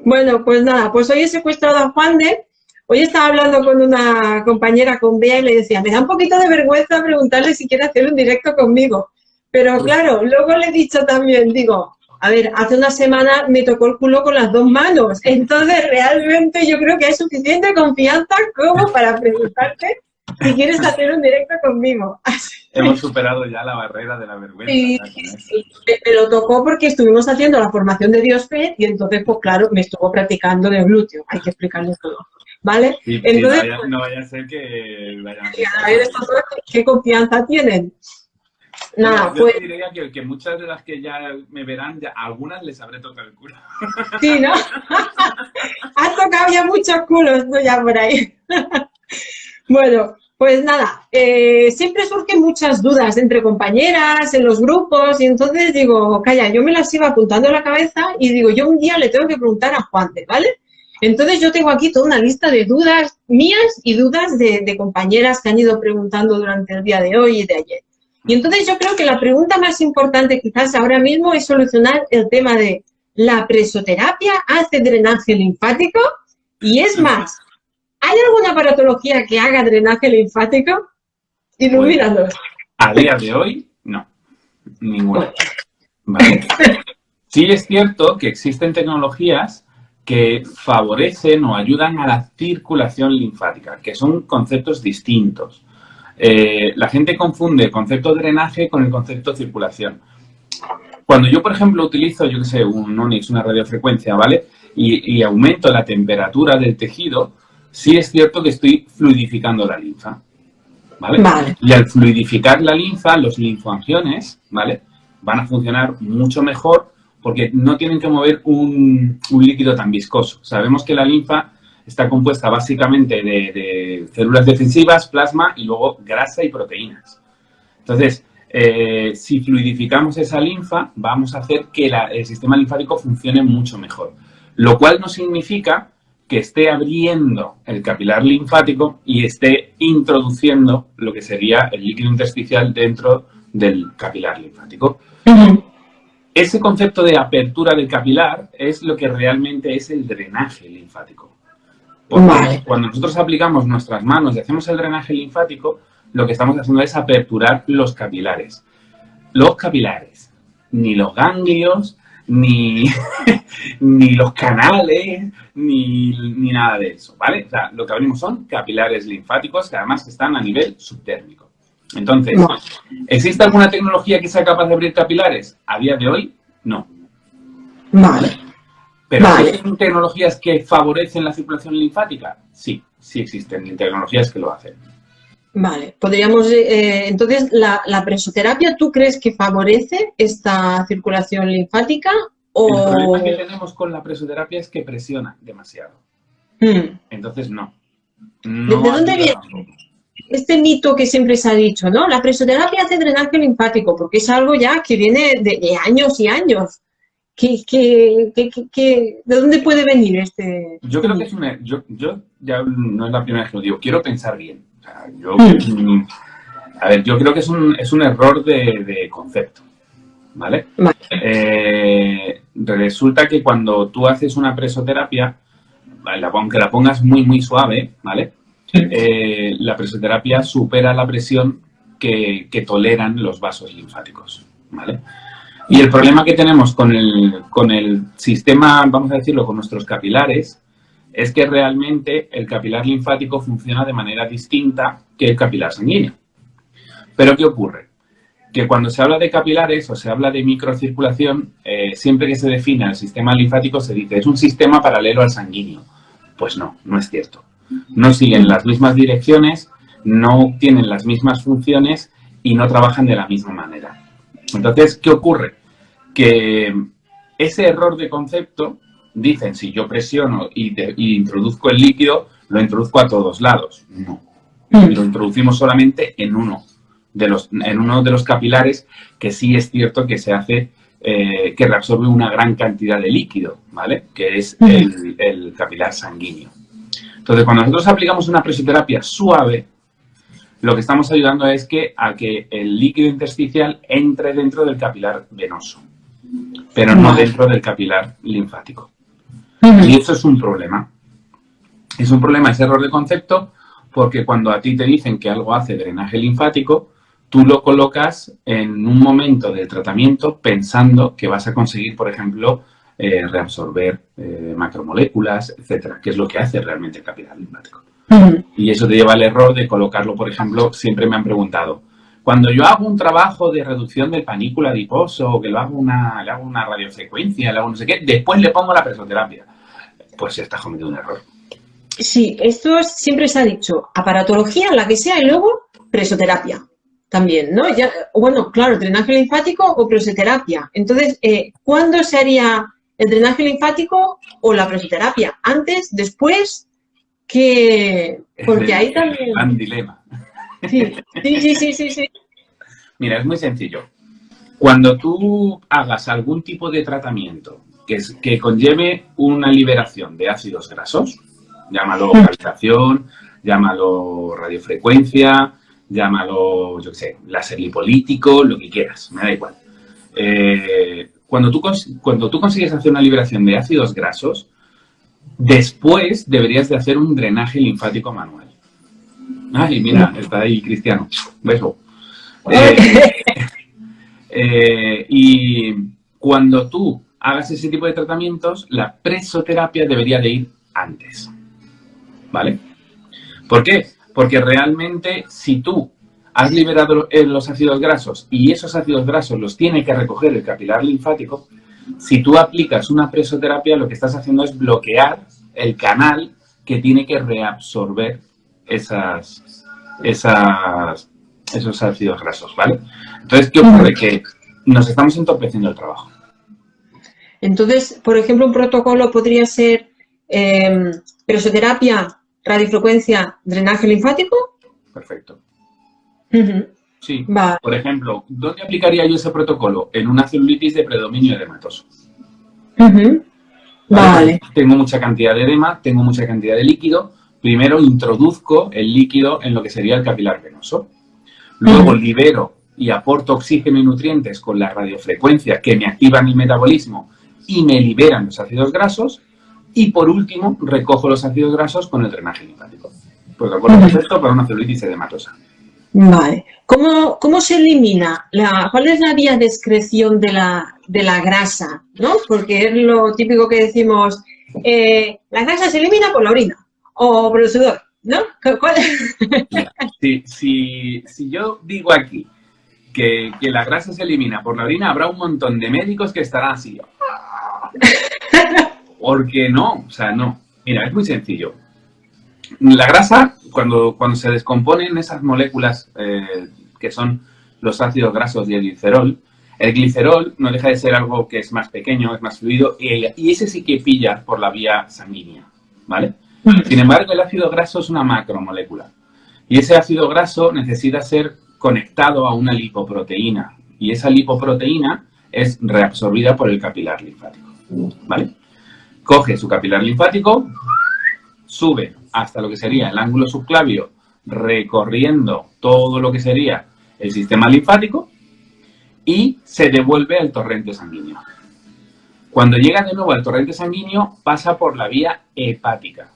Bueno, pues nada, pues hoy he secuestrado a Juan de. Hoy estaba hablando con una compañera, con Bea, y le decía, me da un poquito de vergüenza preguntarle si quiere hacer un directo conmigo. Pero claro, luego le he dicho también, digo, a ver, hace una semana me tocó el culo con las dos manos. Entonces, realmente yo creo que hay suficiente confianza como para preguntarte si quieres hacer un directo conmigo. Hemos superado ya la barrera de la vergüenza. Sí, Ya, con esto. sí, me lo tocó porque estuvimos haciendo la formación de Diosfe y entonces, pues claro, me estuvo practicando en el glúteo. Hay que explicarle todo, ¿vale? Sí, Entonces, no vaya a ser que vayan a a ver, estos dos, ¿qué confianza tienen? Nada, Bueno, yo pues te diría que muchas de las que ya me verán, ya, a algunas les habré tocado el culo. sí, ¿no? Has tocado ya muchos culos, tú ya por ahí. Bueno, pues nada, siempre surgen muchas dudas entre compañeras, en los grupos, y entonces digo, calla, yo me las iba apuntando en la cabeza y digo, yo un día le tengo que preguntar a Juante, ¿vale? Entonces yo tengo aquí toda una lista de dudas mías y dudas de compañeras que han ido preguntando durante el día de hoy y de ayer. Y entonces yo creo que la pregunta más importante quizás ahora mismo es solucionar el tema de ¿la presoterapia hace drenaje linfático? Y es más, ¿hay alguna aparatología que haga drenaje linfático? Pues Ilumínanos. a día de hoy, no, ninguna. ¿Vale? Sí es cierto que existen tecnologías que favorecen o ayudan a la circulación linfática, que son conceptos distintos. La gente confunde el concepto de drenaje con el concepto de circulación. Cuando yo, por ejemplo, utilizo, yo qué sé, un Onyx, una radiofrecuencia, ¿vale? Y aumento la temperatura del tejido, sí es cierto que estoy fluidificando la linfa, ¿vale? Vale. Y al fluidificar la linfa, los linfoangiones, ¿vale? Van a funcionar mucho mejor porque no tienen que mover un líquido tan viscoso. Sabemos que la linfa está compuesta básicamente de células defensivas, plasma y luego grasa y proteínas. Entonces, si fluidificamos esa linfa, vamos a hacer que el sistema linfático funcione mucho mejor. Lo cual no significa que esté abriendo el capilar linfático y esté introduciendo lo que sería el líquido intersticial dentro del capilar linfático. Ese concepto de apertura del capilar es lo que realmente es el drenaje linfático. Porque cuando nosotros aplicamos nuestras manos y hacemos el drenaje linfático, lo que estamos haciendo es aperturar los capilares. Los capilares, ni los ganglios, ni los canales, ni nada de eso, ¿vale? O sea, lo que abrimos son capilares linfáticos que además están a nivel subtérmico. Entonces, ¿existe alguna tecnología que sea capaz de abrir capilares? A día de hoy, no. Vale. ¿Pero existen tecnologías que favorecen la circulación linfática? Sí, sí existen tecnologías que lo hacen. Vale, podríamos, entonces, la presoterapia, ¿tú crees que favorece esta circulación linfática? O... El problema que tenemos con la presoterapia es que presiona demasiado. Entonces, no. ¿De dónde viene este mito que siempre se ha dicho, ¿no? La presoterapia hace drenaje linfático, porque es algo ya que viene de años y años. ¿De dónde puede venir este? Yo creo que es una... Yo ya no es la primera vez que lo digo. Quiero pensar bien. O sea, a ver, yo creo que es un error de concepto. ¿Vale? Resulta que cuando tú haces una presoterapia, aunque la pongas muy, muy suave, ¿vale? La presoterapia supera la presión que toleran los vasos linfáticos, ¿vale? Y el problema que tenemos con el sistema, vamos a decirlo, con nuestros capilares, es que realmente el capilar linfático funciona de manera distinta que el capilar sanguíneo. ¿Pero qué ocurre? Que cuando se habla de capilares o se habla de microcirculación, siempre que se define el sistema linfático se dice es un sistema paralelo al sanguíneo. Pues no, no es cierto. No siguen las mismas direcciones, no tienen las mismas funciones y no trabajan de la misma manera. Entonces, ¿qué ocurre? Que ese error de concepto, dicen, si yo presiono y introduzco el líquido, lo introduzco a todos lados. No, lo introducimos solamente en uno de los capilares, que sí es cierto que se hace, que reabsorbe una gran cantidad de líquido, ¿vale? Que es el capilar sanguíneo. Entonces, cuando nosotros aplicamos una presoterapia suave, lo que estamos ayudando es a que el líquido intersticial entre dentro del capilar venoso, pero no dentro del capilar linfático. Y eso es un problema. Es un problema ese error de concepto, porque cuando a ti te dicen que algo hace drenaje linfático, tú lo colocas en un momento del tratamiento pensando que vas a conseguir, por ejemplo, reabsorber macromoléculas, etcétera, que es lo que hace realmente el capilar linfático. Y eso te lleva al error de colocarlo, por ejemplo, siempre me han preguntado, cuando yo hago un trabajo de reducción del panículo adiposo, o que le hago una radiofrecuencia, le hago no sé qué, después le pongo la presoterapia, pues estás cometiendo un error. Sí, esto siempre se ha dicho, aparatología, la que sea, y luego presoterapia también, ¿no? Ya, bueno, claro, drenaje linfático o presoterapia. Entonces, ¿cuándo se haría el drenaje linfático o la presoterapia? ¿Antes? ¿Después? Porque ahí también... Gran dilema. Sí. Mira, es muy sencillo. Cuando tú hagas algún tipo de tratamiento que conlleve una liberación de ácidos grasos, llámalo cavitación, llámalo radiofrecuencia, llámalo, yo qué sé, láser lipolítico, lo que quieras, me da igual. Cuando tú consigues hacer una liberación de ácidos grasos, después deberías de hacer un drenaje linfático manual. Ay, mira, está ahí Cristiano. Beso. Y cuando tú hagas ese tipo de tratamientos, la presoterapia debería de ir antes. ¿Vale? ¿Por qué? Porque realmente si tú has liberado los ácidos grasos y esos ácidos grasos los tiene que recoger el capilar linfático, si tú aplicas una presoterapia, lo que estás haciendo es bloquear el canal que tiene que reabsorber esos ácidos grasos, ¿vale? Entonces, ¿qué ocurre? Que nos estamos entorpeciendo el trabajo. Entonces, por ejemplo, un protocolo podría ser presoterapia, radiofrecuencia, drenaje linfático. Perfecto. Sí. Vale. Por ejemplo, ¿dónde aplicaría yo ese protocolo? En una celulitis de predominio edematoso. Vale. Tengo mucha cantidad de edema, tengo mucha cantidad de líquido. Primero introduzco el líquido en lo que sería el capilar venoso. Luego libero y aporto oxígeno y nutrientes con la radiofrecuencia que me activan el metabolismo y me liberan los ácidos grasos. Y por último, recojo los ácidos grasos con el drenaje linfático. Protocolo perfecto para una celulitis edematosa. Vale. ¿Cómo se elimina? ¿Cuál es la vía de excreción de la grasa? ¿No? Porque es lo típico que decimos, la grasa se elimina por la orina o por el sudor, ¿no? ¿Cuál? Si yo digo aquí que la grasa se elimina por la orina, habrá un montón de médicos que estarán así. ¿Por qué no? O sea, no. Mira, es muy sencillo. La grasa, cuando se descomponen esas moléculas que son los ácidos grasos y el glicerol no deja de ser algo que es más pequeño, es más fluido, y ese sí que pilla por la vía sanguínea, ¿vale? Sin embargo, el ácido graso es una macromolécula, y ese ácido graso necesita ser conectado a una lipoproteína, y esa lipoproteína es reabsorbida por el capilar linfático, ¿vale? Coge su capilar linfático, sube hasta lo que sería el ángulo subclavio, recorriendo todo lo que sería el sistema linfático y se devuelve al torrente sanguíneo. Cuando llega de nuevo al torrente sanguíneo, pasa por la vía hepática.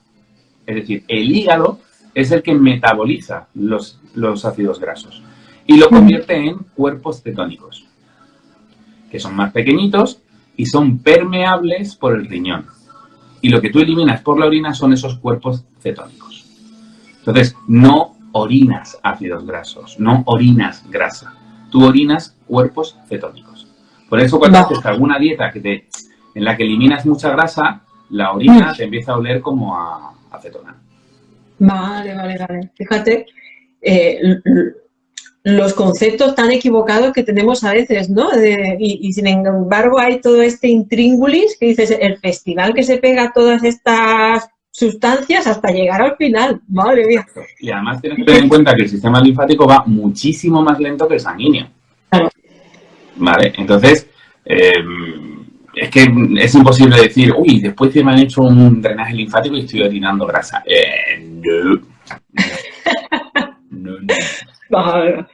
Es decir, el hígado es el que metaboliza los ácidos grasos y lo convierte en cuerpos cetónicos, que son más pequeñitos y son permeables por el riñón. Y lo que tú eliminas por la orina son esos cuerpos cetónicos. Entonces, no orinas ácidos grasos, no orinas grasa. Tú orinas cuerpos cetónicos. Por eso cuando haces alguna dieta en la que eliminas mucha grasa, la orina te empieza a oler como a acetona. Vale. Fíjate, los conceptos tan equivocados que tenemos a veces, ¿no? Y sin embargo hay todo este intríngulis que dices, el festival que se pega a todas estas sustancias hasta llegar al final. Madre mía. Y además tienes que tener en cuenta que el sistema linfático va muchísimo más lento que el sanguíneo. Claro. Vale, entonces es que es imposible decir, uy, después que me han hecho un drenaje linfático y estoy orinando grasa. No. Vale.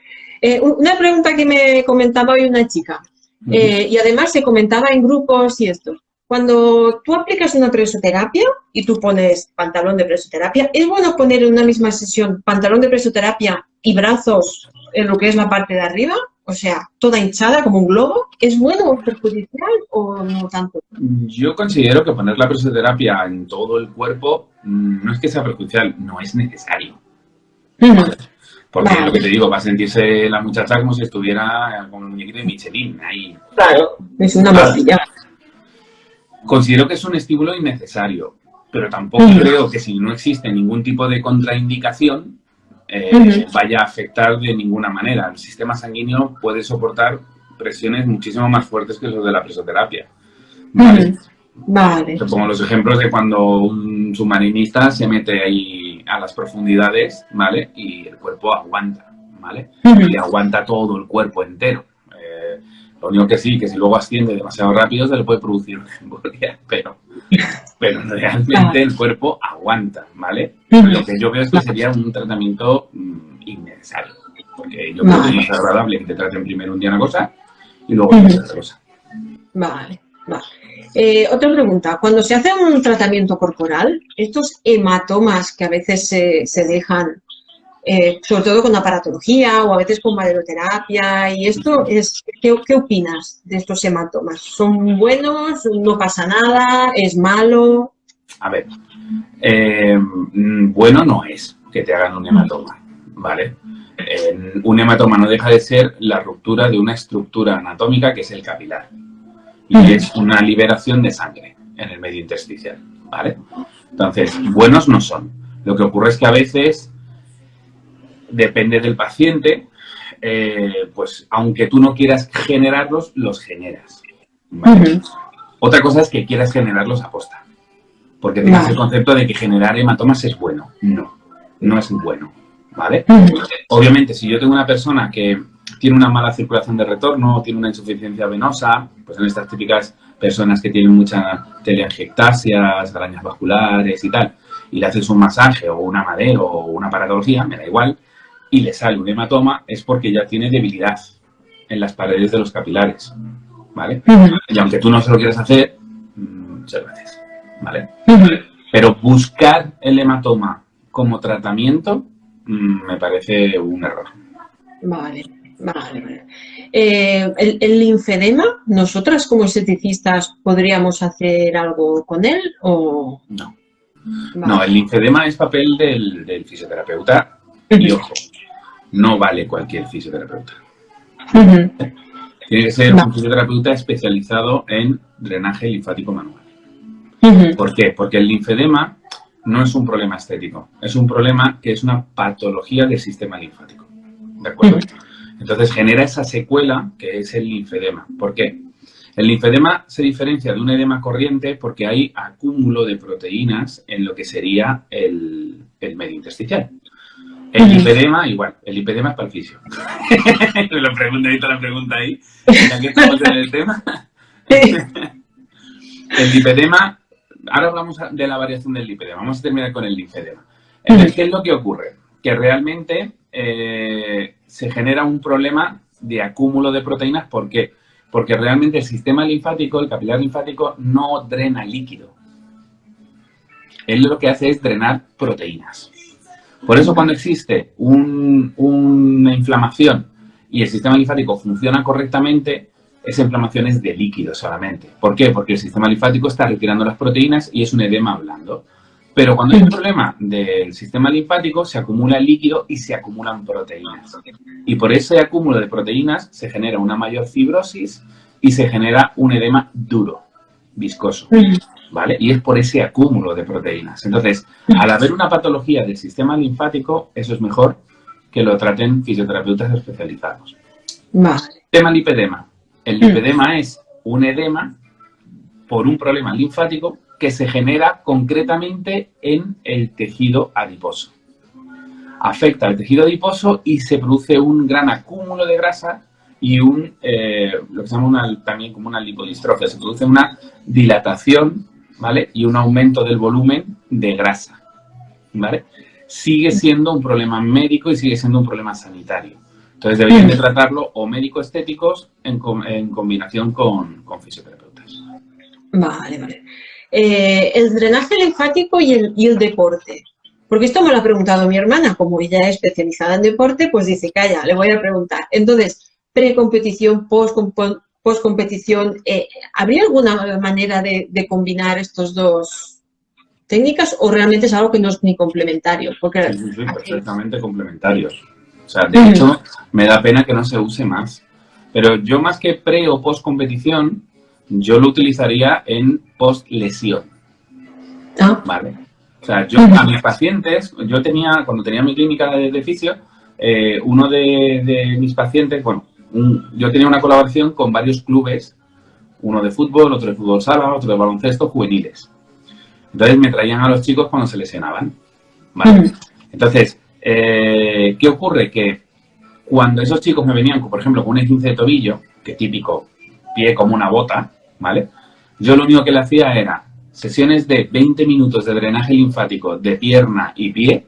Una pregunta que me comentaba hoy una chica, y además se comentaba en grupos y esto. cuando tú aplicas una presoterapia y tú pones pantalón de presoterapia, ¿es bueno poner en una misma sesión pantalón de presoterapia y brazos en lo que es la parte de arriba? O sea, toda hinchada como un globo. ¿Es bueno o perjudicial o no tanto? Yo considero que poner la presoterapia en todo el cuerpo no es que sea perjudicial, no es necesario. Porque lo que te digo, va a sentirse la muchacha como si estuviera con un muñequito de Michelin ahí. Claro, es una morcilla. Considero que es un estímulo innecesario, pero tampoco creo que si no existe ningún tipo de contraindicación vaya a afectar de ninguna manera. El sistema sanguíneo puede soportar presiones muchísimo más fuertes que los de la presoterapia. ¿Vale? Vale. Te pongo los ejemplos de cuando un submarinista se mete ahí a las profundidades, ¿vale? Y el cuerpo aguanta, ¿vale? Y aguanta todo el cuerpo entero. Lo único que sí, que si luego asciende demasiado rápido se le puede producir una embolia, pero realmente el cuerpo aguanta, ¿vale? Lo que yo veo es que sería un tratamiento innecesario, porque yo creo que es más agradable que te traten primero un día una cosa y luego otra cosa. Vale, vale. Otra pregunta. Cuando se hace un tratamiento corporal, estos hematomas que a veces se dejan, sobre todo con aparatología o a veces con maderoterapia, y esto es, ¿qué opinas de estos hematomas? ¿Son buenos? ¿No pasa nada? ¿Es malo? A ver, bueno no es que te hagan un hematoma, ¿vale? Un hematoma no deja de ser la ruptura de una estructura anatómica que es el capilar. Y es una liberación de sangre en el medio intersticial, ¿vale? Entonces, buenos no son. Lo que ocurre es que a veces, depende del paciente, pues aunque tú no quieras generarlos, los generas, ¿vale? Otra cosa es que quieras generarlos a posta. Porque tienes el concepto de que generar hematomas es bueno. No, no es bueno, ¿vale? Obviamente, si yo tengo una persona que tiene una mala circulación de retorno, tiene una insuficiencia venosa, pues en estas típicas personas que tienen mucha teleangiectasias, arañas vasculares y tal, y le haces un masaje o un amadeo o una paratología, me da igual, y le sale un hematoma, es porque ya tiene debilidad en las paredes de los capilares, ¿vale? Y aunque tú no se lo quieras hacer, se lo haces, ¿vale? Pero buscar el hematoma como tratamiento me parece un error. Vale. Vale. ¿El linfedema, nosotras como esteticistas podríamos hacer algo con él o...? No. Vale. No, el linfedema es papel del fisioterapeuta y, ojo, no vale cualquier fisioterapeuta. Tiene que ser un fisioterapeuta especializado en drenaje linfático manual. ¿Por qué? Porque el linfedema no es un problema estético, es un problema que es una patología del sistema linfático. ¿De acuerdo? Entonces genera esa secuela que es el linfedema. ¿Por qué? El linfedema se diferencia de un edema corriente porque hay acúmulo de proteínas en lo que sería el medio intersticial. El lipedema, igual, el lipedema es para el fisio. Me lo pregunta ahí, la pregunta ahí. Ya que estamos en el tema. El lipedema, ahora hablamos de la variación del lipedema. Vamos a terminar con el linfedema. Entonces, ¿qué es lo que ocurre? Que realmente se genera un problema de acúmulo de proteínas. ¿Por qué? Porque realmente el sistema linfático, el capilar linfático, no drena líquido. Él lo que hace es drenar proteínas. Por eso cuando existe una inflamación y el sistema linfático funciona correctamente, esa inflamación es de líquido solamente. ¿Por qué? Porque el sistema linfático está retirando las proteínas y es un edema blando. Pero cuando hay un problema del sistema linfático, se acumula el líquido y se acumulan proteínas. Y por ese acúmulo de proteínas se genera una mayor fibrosis y se genera un edema duro, viscoso, ¿vale? Y es por ese acúmulo de proteínas. Entonces, al haber una patología del sistema linfático, eso es mejor que lo traten fisioterapeutas especializados. Vale. Tema lipedema. El lipedema es un edema por un problema linfático que se genera concretamente en el tejido adiposo. Afecta al tejido adiposo y se produce un gran acúmulo de grasa y lo que se llama también como una lipodistrofia. Se produce una dilatación, ¿vale? Y un aumento del volumen de grasa, ¿vale? Sigue siendo un problema médico y sigue siendo un problema sanitario. Entonces deberían de tratarlo o médico-estéticos en combinación con fisioterapeutas. Vale, vale. El drenaje linfático y el deporte. Porque esto me lo ha preguntado mi hermana, como ella es especializada en deporte, pues dice, calla, le voy a preguntar. Entonces, precompetición, postcompetición, ¿habría alguna manera de combinar estos dos técnicas o realmente es algo que no es ni complementario? Porque Sí, aquí... perfectamente complementarios. O sea, de hecho, me da pena que no se use más. Pero yo más que pre o post competición, yo lo utilizaría en post lesión. Ah, ¿Vale? O sea, yo a mis pacientes, cuando tenía mi clínica de fisio, uno de mis pacientes, bueno, yo tenía una colaboración con varios clubes, uno de fútbol, otro de fútbol sala, otro de baloncesto, juveniles. Entonces me traían a los chicos cuando se lesionaban. ¿Vale? Entonces, ¿qué ocurre? Que cuando esos chicos me venían, por ejemplo, con un esguince de tobillo, que típico, pie como una bota, ¿vale? Yo lo único que le hacía era sesiones de 20 minutos de drenaje linfático de pierna y pie,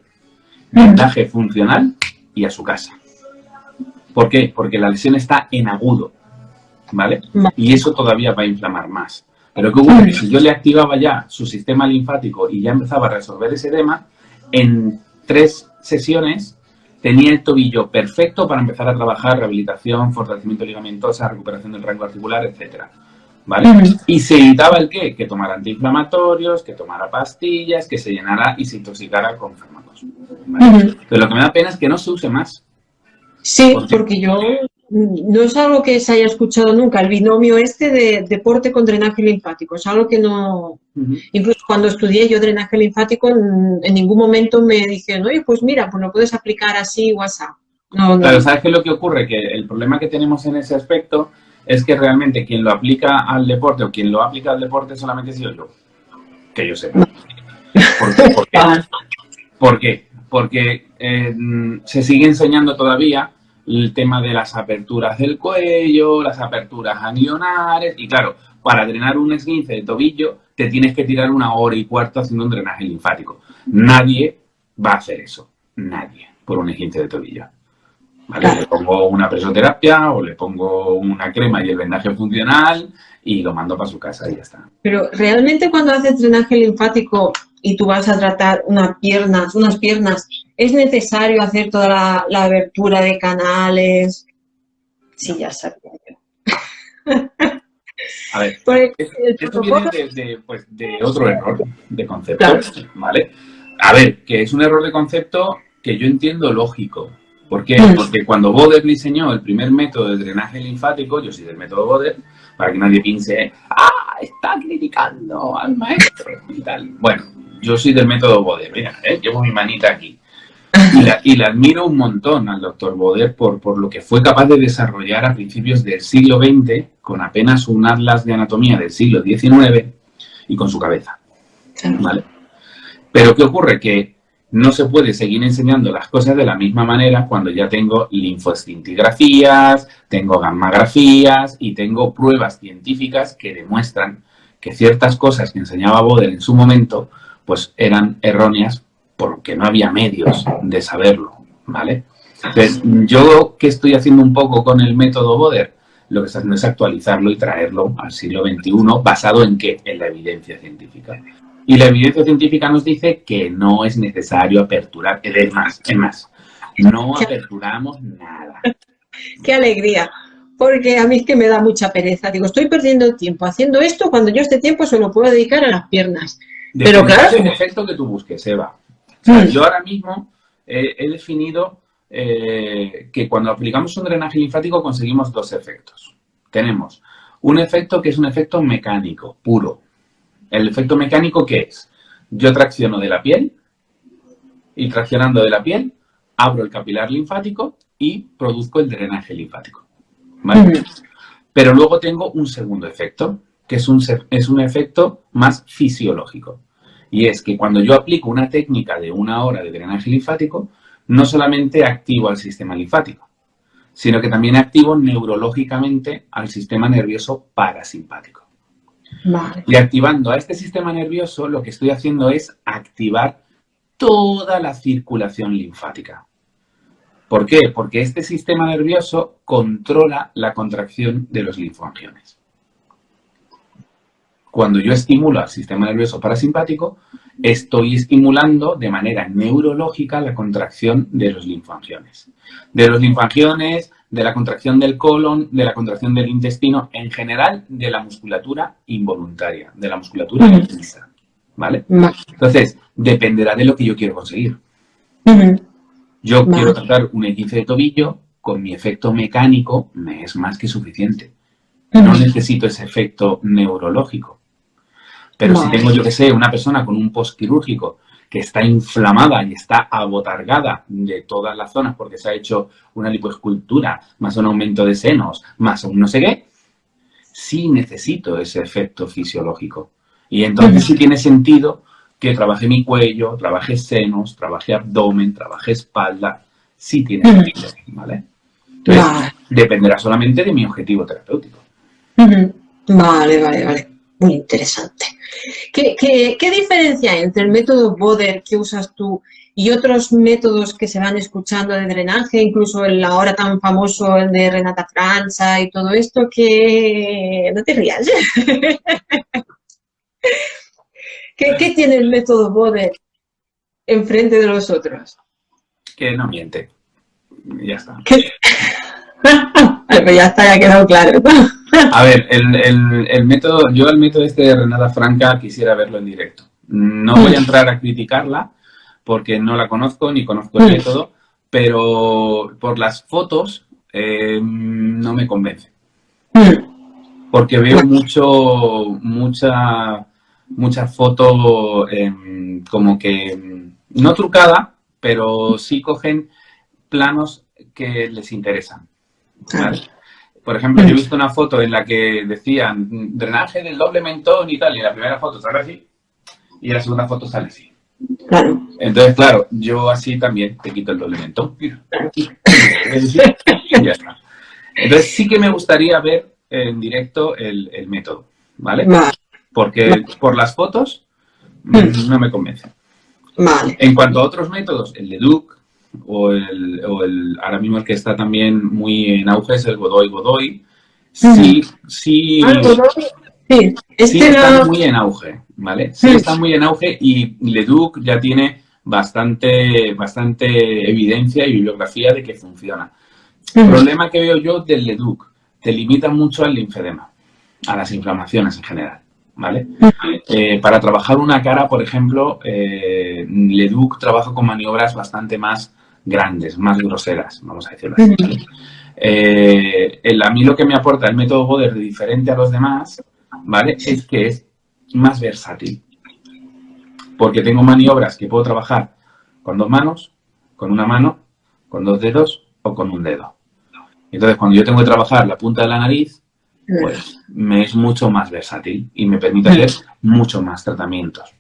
vendaje funcional y a su casa. ¿Por qué? Porque la lesión está en agudo, ¿vale? Y eso todavía va a inflamar más. Pero ¿qué ocurre? Que si yo le activaba ya su sistema linfático y ya empezaba a resolver ese edema, en 3 sesiones tenía el tobillo perfecto para empezar a trabajar rehabilitación, fortalecimiento ligamentosa, recuperación del rango articular, etcétera. ¿Vale? Y se evitaba el qué? Que tomara antiinflamatorios, que tomara pastillas, que se llenara y se intoxicara con fármacos. ¿Vale? Pero lo que me da pena es que no se use más. sí, porque yo no es algo que se haya escuchado nunca, el binomio este de deporte con drenaje linfático, es algo que no... Incluso cuando estudié yo drenaje linfático, en ningún momento me dijeron, oye, pues mira, pues lo puedes aplicar así o así. No, claro, ¿sabes qué es lo que ocurre? Que el problema que tenemos en ese aspecto es que realmente quien lo aplica al deporte o quien lo aplica al deporte solamente he sido yo, que yo sepa. ¿Por qué? Porque se sigue enseñando todavía el tema de las aperturas del cuello, las aperturas ganglionares, y claro, para drenar un esguince de tobillo te tienes que tirar 1 hora y cuarto haciendo un drenaje linfático. Nadie va a hacer eso, nadie, por un esguince de tobillo. ¿Vale? Claro. Le pongo una presoterapia o le pongo una crema y el vendaje funcional y lo mando para su casa y ya está. Pero realmente cuando haces drenaje linfático y tú vas a tratar unas piernas, ¿es necesario hacer toda la abertura de canales? Sí, ya sabía yo. A ver, esto viene de otro error de concepto, claro. ¿Vale? A ver, que es un error de concepto que yo entiendo lógico. ¿Por qué? Porque cuando Boder diseñó el primer método de drenaje linfático, yo soy del método Boder, para que nadie piense, está criticando al maestro y tal. Bueno, yo soy del método Boder, mira, llevo mi manita aquí. Y la admiro un montón al doctor Boder por lo que fue capaz de desarrollar a principios del siglo XX con apenas un atlas de anatomía del siglo XIX y con su cabeza. ¿Vale? Pero ¿qué ocurre? Que no se puede seguir enseñando las cosas de la misma manera cuando ya tengo linfoscintigrafías, tengo gammografías y tengo pruebas científicas que demuestran que ciertas cosas que enseñaba Boder en su momento pues eran erróneas porque no había medios de saberlo, ¿vale? Entonces, yo que estoy haciendo un poco con el método Boder, lo que estoy haciendo es actualizarlo y traerlo al siglo XXI, ¿basado en qué? En la evidencia científica. Y la evidencia científica nos dice que no es necesario aperturar, es más, no aperturamos nada. ¡Qué alegría! Porque a mí es que me da mucha pereza. Digo, estoy perdiendo el tiempo haciendo esto cuando yo este tiempo se lo puedo dedicar a las piernas. Pero claro, el efecto que tú busques, Eva. O sea, yo ahora mismo he definido que cuando aplicamos un drenaje linfático conseguimos 2 efectos. Tenemos un efecto que es un efecto mecánico, puro. ¿El efecto mecánico qué es? Yo tracciono de la piel y traccionando de la piel abro el capilar linfático y produzco el drenaje linfático. ¿Vale? Pero luego tengo un segundo efecto, que es un efecto más fisiológico. Y es que cuando yo aplico una técnica de 1 hora de drenaje linfático, no solamente activo al sistema linfático, sino que también activo neurológicamente al sistema nervioso parasimpático. Vale. Y activando a este sistema nervioso, lo que estoy haciendo es activar toda la circulación linfática. ¿Por qué? Porque este sistema nervioso controla la contracción de los linfoangiones. cuando yo estimulo al sistema nervioso parasimpático, estoy estimulando de manera neurológica la contracción de los linfoangiones. De los linfoangiones, de la contracción del colon, de la contracción del intestino, en general de la musculatura involuntaria, de la musculatura intensa, ¿vale? Entonces, dependerá de lo que yo quiero conseguir. Yo quiero tratar un E15 de tobillo, con mi efecto mecánico me es más que suficiente. No necesito ese efecto neurológico. Pero si tengo, yo que sé, una persona con un postquirúrgico que está inflamada y está abotargada de todas las zonas porque se ha hecho una lipoescultura, más un aumento de senos, más un no sé qué, sí necesito ese efecto fisiológico. Y entonces sí tiene sentido que trabaje mi cuello, trabaje senos, trabaje abdomen, trabaje espalda. Sí tiene sentido, ¿vale? Entonces, dependerá solamente de mi objetivo terapéutico. Vale. Muy interesante. ¿Qué diferencia hay entre el método Boder que usas tú y otros métodos que se van escuchando de drenaje, incluso el ahora tan famoso el de Renata Franza y todo esto? Que no te rías. ¿Qué tiene el método Boder enfrente de los otros? Que no miente. Ya está. Pues ya está, ya ha quedado claro. A ver, el método, yo el método este de Renata Franca quisiera verlo en directo. No voy a entrar a criticarla porque no la conozco ni conozco el método, pero por las fotos no me convence. Porque veo mucha foto como que no trucada, pero sí cogen planos que les interesan, ¿vale? Por ejemplo, yo he visto una foto en la que decían drenaje del doble mentón y tal, y la primera foto sale así, y la segunda foto sale así. Claro. Entonces, claro, yo así también te quito el doble mentón. Y ya está. Entonces, sí que me gustaría ver en directo el método, ¿vale? Porque por las fotos no me convence. En cuanto a otros métodos, el de Duke, o ahora mismo el que está también muy en auge es el Godoy. Sí está muy en auge, ¿vale? Sí está muy en auge y Leduc ya tiene bastante evidencia y bibliografía de que funciona. El problema que veo yo del Leduc, te limita mucho al linfedema, a las inflamaciones en general, ¿vale? Para trabajar una cara, por ejemplo, Leduc trabaja con maniobras bastante más grandes, más groseras, vamos a decirlo así. A mí lo que me aporta el método Boder de diferente a los demás, ¿vale? Es que es más versátil. Porque tengo maniobras que puedo trabajar con 2 manos, con una mano, con 2 dedos o con un dedo. Entonces, cuando yo tengo que trabajar la punta de la nariz, pues me es mucho más versátil y me permite hacer muchos más tratamientos.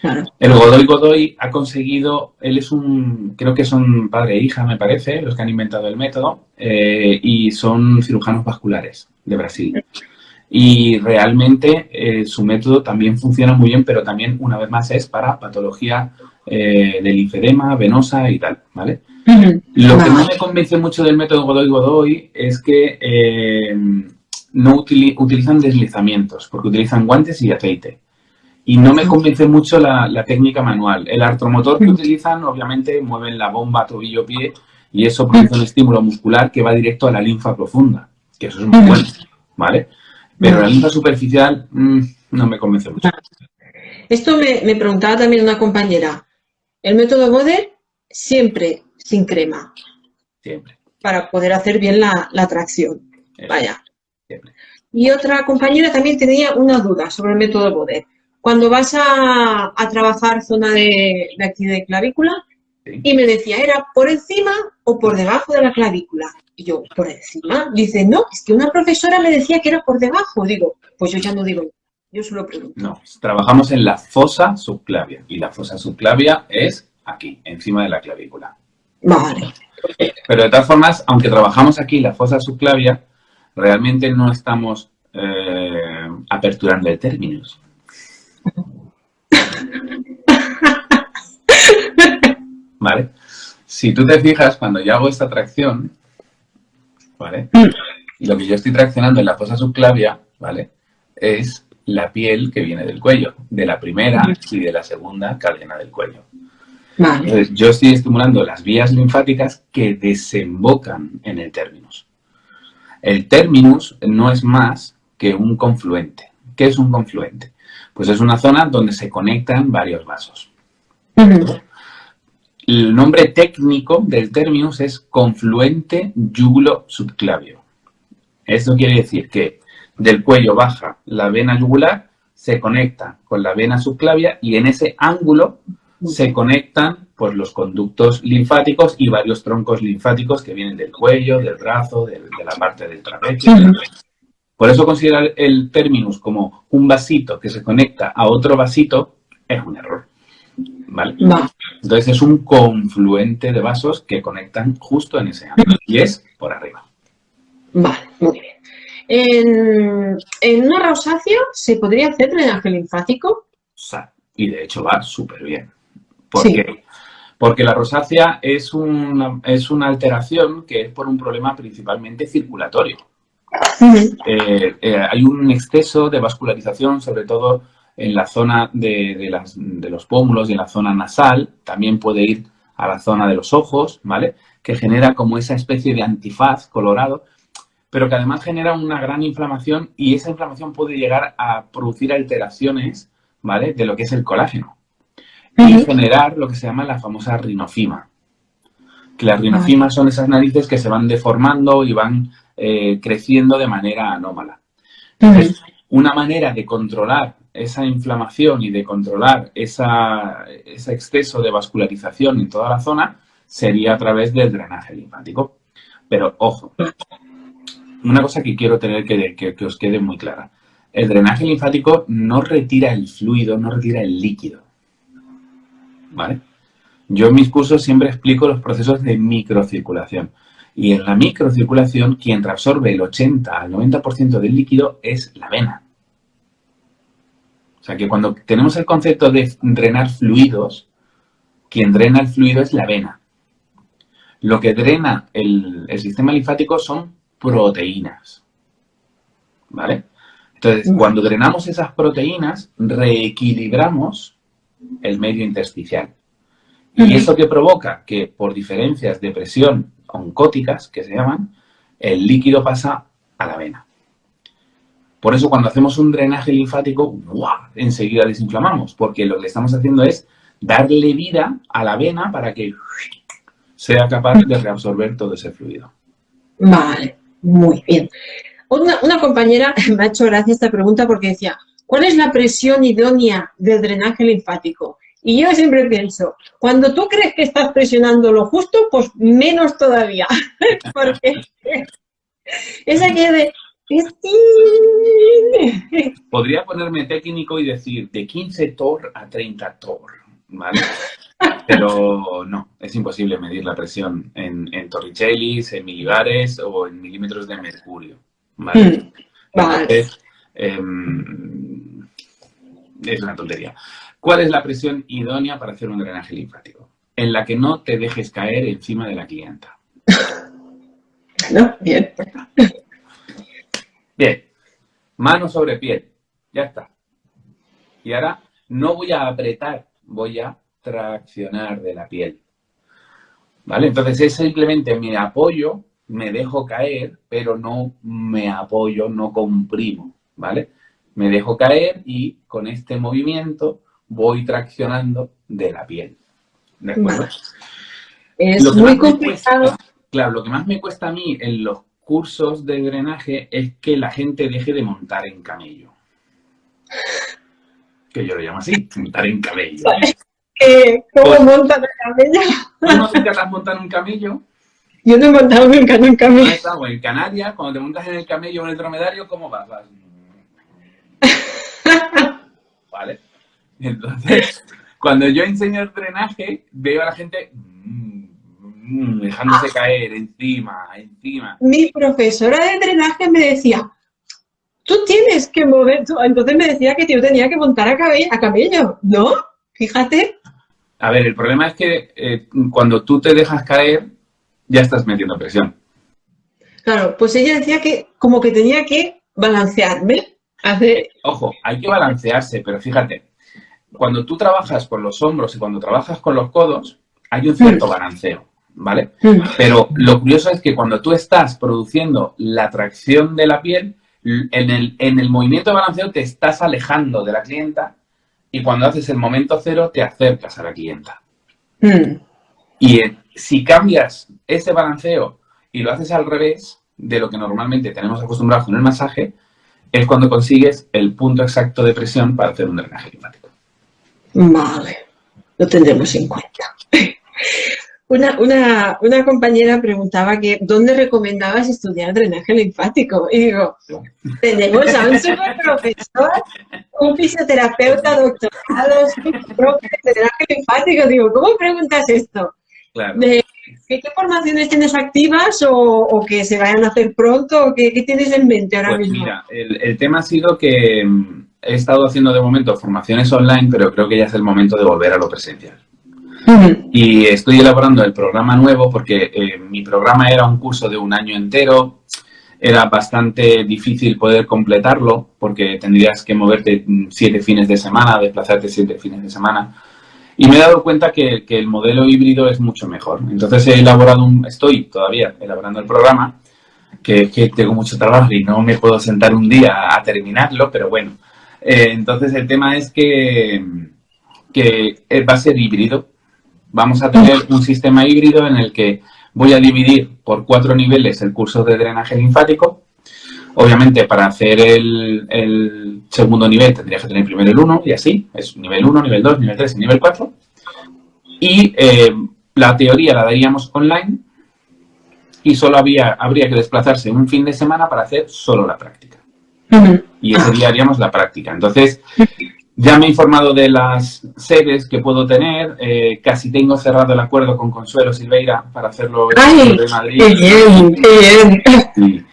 Claro. El Godoy ha conseguido, creo que son padre e hija, me parece, los que han inventado el método, y son cirujanos vasculares de Brasil. Y realmente su método también funciona muy bien, pero también, una vez más, es para patología del linfedema, venosa y tal, ¿vale? Lo que no me convence mucho del método Godoy es que no utilizan deslizamientos, porque utilizan guantes y aceite. Y no me convence mucho la técnica manual. El artromotor que utilizan, obviamente, mueven la bomba tobillo-pie y eso produce un estímulo muscular que va directo a la linfa profunda, que eso es muy bueno, ¿vale? Pero la linfa superficial no me convence mucho. Esto me preguntaba también una compañera. El método Boder siempre sin crema. Siempre. Para poder hacer bien la tracción. Vaya. Siempre. Y otra compañera también tenía una duda sobre el método Boder. Cuando vas a trabajar zona de aquí de clavícula, y me decía, ¿era por encima o por debajo de la clavícula? Y yo, ¿por encima? Dice, no, es que una profesora me decía que era por debajo. Digo, pues yo ya no digo, yo solo pregunto. No, trabajamos en la fosa subclavia, y la fosa subclavia es aquí, encima de la clavícula. Vale. Pero de todas formas, aunque trabajamos aquí la fosa subclavia, realmente no estamos aperturando el términus. ¿Vale? Si tú te fijas, cuando yo hago esta tracción, ¿vale? Y lo que yo estoy traccionando en la fosa subclavia, ¿vale? Es la piel que viene del cuello, de la primera y de la segunda cadena del cuello. Vale. Entonces, yo estoy estimulando las vías linfáticas que desembocan en el terminus. El terminus no es más que un confluente. ¿Qué es un confluente? Pues es una zona donde se conectan varios vasos. El nombre técnico del terminus es confluente yúgulo-subclavio. Esto quiere decir que del cuello baja la vena yugular, se conecta con la vena subclavia y en ese ángulo se conectan pues, los conductos linfáticos y varios troncos linfáticos que vienen del cuello, del brazo, de la parte del trapecio. Por eso considerar el terminus como un vasito que se conecta a otro vasito es un error. ¿Vale? Entonces es un confluente de vasos que conectan justo en ese ángulo y es por arriba. Vale, muy bien. ¿En una rosácea se podría hacer drenaje linfático? Y de hecho va súper bien. ¿Por qué? Porque la rosácea es una alteración que es por un problema principalmente circulatorio. Hay un exceso de vascularización, sobre todo en la zona de los pómulos y en la zona nasal. También puede ir a la zona de los ojos, ¿vale? Que genera como esa especie de antifaz colorado, pero que además genera una gran inflamación y esa inflamación puede llegar a producir alteraciones, ¿vale? De lo que es el colágeno. Y generar lo que se llama la famosa rinofima. Que las rinofimas son esas narices que se van deformando y van creciendo de manera anómala. Entonces, una manera de controlar esa inflamación y de controlar ese exceso de vascularización en toda la zona sería a través del drenaje linfático. Pero, ojo, una cosa que quiero tener que os quede muy clara. El drenaje linfático no retira el fluido, no retira el líquido. ¿Vale? Yo en mis cursos siempre explico los procesos de microcirculación. Y en la microcirculación, quien reabsorbe el 80 al 90% del líquido es la vena. O sea que cuando tenemos el concepto de drenar fluidos, quien drena el fluido es la vena. Lo que drena el sistema linfático son proteínas. ¿Vale? Entonces, cuando drenamos esas proteínas, reequilibramos el medio intersticial. Y eso que provoca que por diferencias de presión oncóticas, que se llaman, el líquido pasa a la vena. Por eso cuando hacemos un drenaje linfático, ¡buah!, enseguida desinflamamos, porque lo que estamos haciendo es darle vida a la vena para que sea capaz de reabsorber todo ese fluido. Vale, muy bien. Una compañera me ha hecho gracia esta pregunta porque decía, ¿cuál es la presión idónea del drenaje linfático? Y yo siempre pienso, cuando tú crees que estás presionando lo justo, pues menos todavía. Porque es aquello de... Podría ponerme técnico y decir de 15 torr a 30 torr, ¿vale? Pero no, es imposible medir la presión en torricellis, en milibares o en milímetros de mercurio, ¿vale? Entonces, es una tontería. ¿Cuál es la presión idónea para hacer un drenaje linfático? En la que no te dejes caer encima de la clienta. No, bien. Bien. Mano sobre piel. Ya está. Y ahora no voy a apretar, voy a traccionar de la piel. ¿Vale? Entonces es simplemente me apoyo, me dejo caer, pero no me apoyo, no comprimo. ¿Vale? Me dejo caer y con este movimiento voy traccionando de la piel. ¿De acuerdo? Es muy complicado. Claro, lo que más me cuesta a mí en los cursos de drenaje es que la gente deje de montar en camello. Que yo lo llamo así, montar en camello. ¿Cómo montan en camello? ¿Tú no te has montado en un camello? Yo no he montado nunca en un camello. Bueno, en Canarias, cuando te montas en el camello o en el dromedario, ¿cómo vas? ¿Vale? Entonces, cuando yo enseño el drenaje, veo a la gente dejándose caer encima. Mi profesora de drenaje me decía, tú tienes que mover, entonces me decía que yo tenía que montar a camello, ¿no? Fíjate. A ver, el problema es que cuando tú te dejas caer, ya estás metiendo presión. Claro, pues ella decía que como que tenía que balancearme. Ojo, hay que balancearse, pero fíjate, cuando tú trabajas con los hombros y cuando trabajas con los codos, hay un cierto balanceo, ¿vale? Pero lo curioso es que cuando tú estás produciendo la tracción de la piel, en el movimiento de balanceo te estás alejando de la clienta y cuando haces el momento cero te acercas a la clienta. Y si cambias ese balanceo y lo haces al revés de lo que normalmente tenemos acostumbrados con el masaje, es cuando consigues el punto exacto de presión para hacer un drenaje linfático. Vale, lo tendremos en cuenta. Una compañera preguntaba que ¿dónde recomendabas estudiar drenaje linfático? Y digo, tenemos a un superprofesor, un fisioterapeuta doctorado, un profe de drenaje linfático. Digo, ¿cómo preguntas esto? Claro. ¿Qué formaciones tienes activas o que se vayan a hacer pronto? ¿O qué tienes en mente ahora mismo? Mira, el tema ha sido que he estado haciendo de momento formaciones online, pero creo que ya es el momento de volver a lo presencial. Y estoy elaborando el programa nuevo porque mi programa era un curso de un año entero. Era bastante difícil poder completarlo porque tendrías que moverte 7 fines de semana, desplazarte 7 fines de semana. Y me he dado cuenta que el modelo híbrido es mucho mejor. Entonces estoy todavía elaborando el programa, que tengo mucho trabajo y no me puedo sentar un día a terminarlo, pero bueno. Entonces el tema es que va a ser híbrido. Vamos a tener un sistema híbrido en el que voy a dividir por 4 niveles el curso de drenaje linfático. Obviamente, para hacer el segundo nivel tendría que tener primero el 1 y así. Es nivel 1, nivel 2, nivel 3 y nivel 4. Y la teoría la daríamos online y solo habría que desplazarse un fin de semana para hacer solo la práctica. Y ese día haríamos la práctica. Entonces, ya me he informado de las sedes que puedo tener. Casi tengo cerrado el acuerdo con Consuelo Silveira para hacerlo en de Madrid. ¡Qué bien! ¡Qué bien! Sí.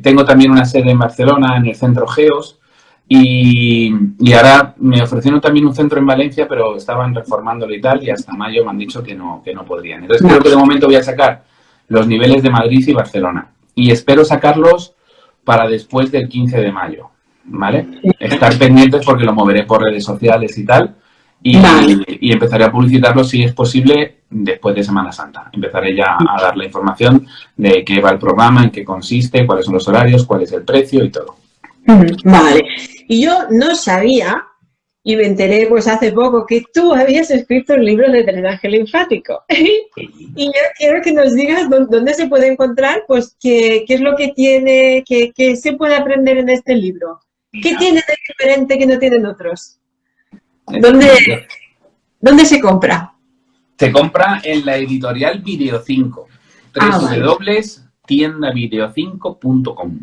Tengo también una sede en Barcelona, en el Centro Geos. Y ahora me ofrecieron también un centro en Valencia, pero estaban reformándolo y tal. Y hasta mayo me han dicho que no podrían. Entonces creo que de momento voy a sacar los niveles de Madrid y Barcelona. Y espero sacarlos para después del 15 de mayo. ¿Vale? Estar pendientes porque lo moveré por redes sociales y tal y empezaré a publicitarlo si es posible después de Semana Santa. Empezaré ya a dar la información de qué va el programa, en qué consiste, cuáles son los horarios, cuál es el precio y todo. Vale. Y yo no sabía, y me enteré pues hace poco, que tú habías escrito un libro de drenaje linfático. Y yo quiero que nos digas dónde se puede encontrar, pues qué es lo que tiene, qué se puede aprender en este libro. ¿Qué tiene de diferente que no tienen otros? ¿Dónde se compra? Se compra en la editorial Video 5. www.tiendavideo5.com.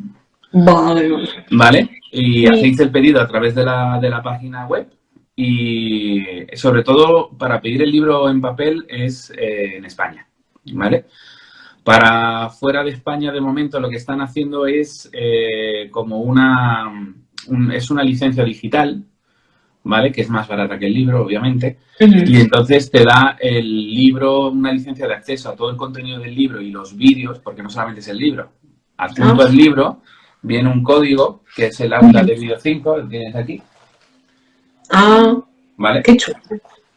Vale. Y hacéis el pedido a través de la página web. Y sobre todo, para pedir el libro en papel es en España. ¿Vale? Para fuera de España, de momento, lo que están haciendo es como una licencia digital, ¿vale? Que es más barata que el libro, obviamente. Y entonces te da el libro una licencia de acceso a todo el contenido del libro y los vídeos, porque no solamente es el libro. Adjunto al libro viene un código, que es el aula de Video 5, lo tienes aquí. ¿Vale? Qué chulo.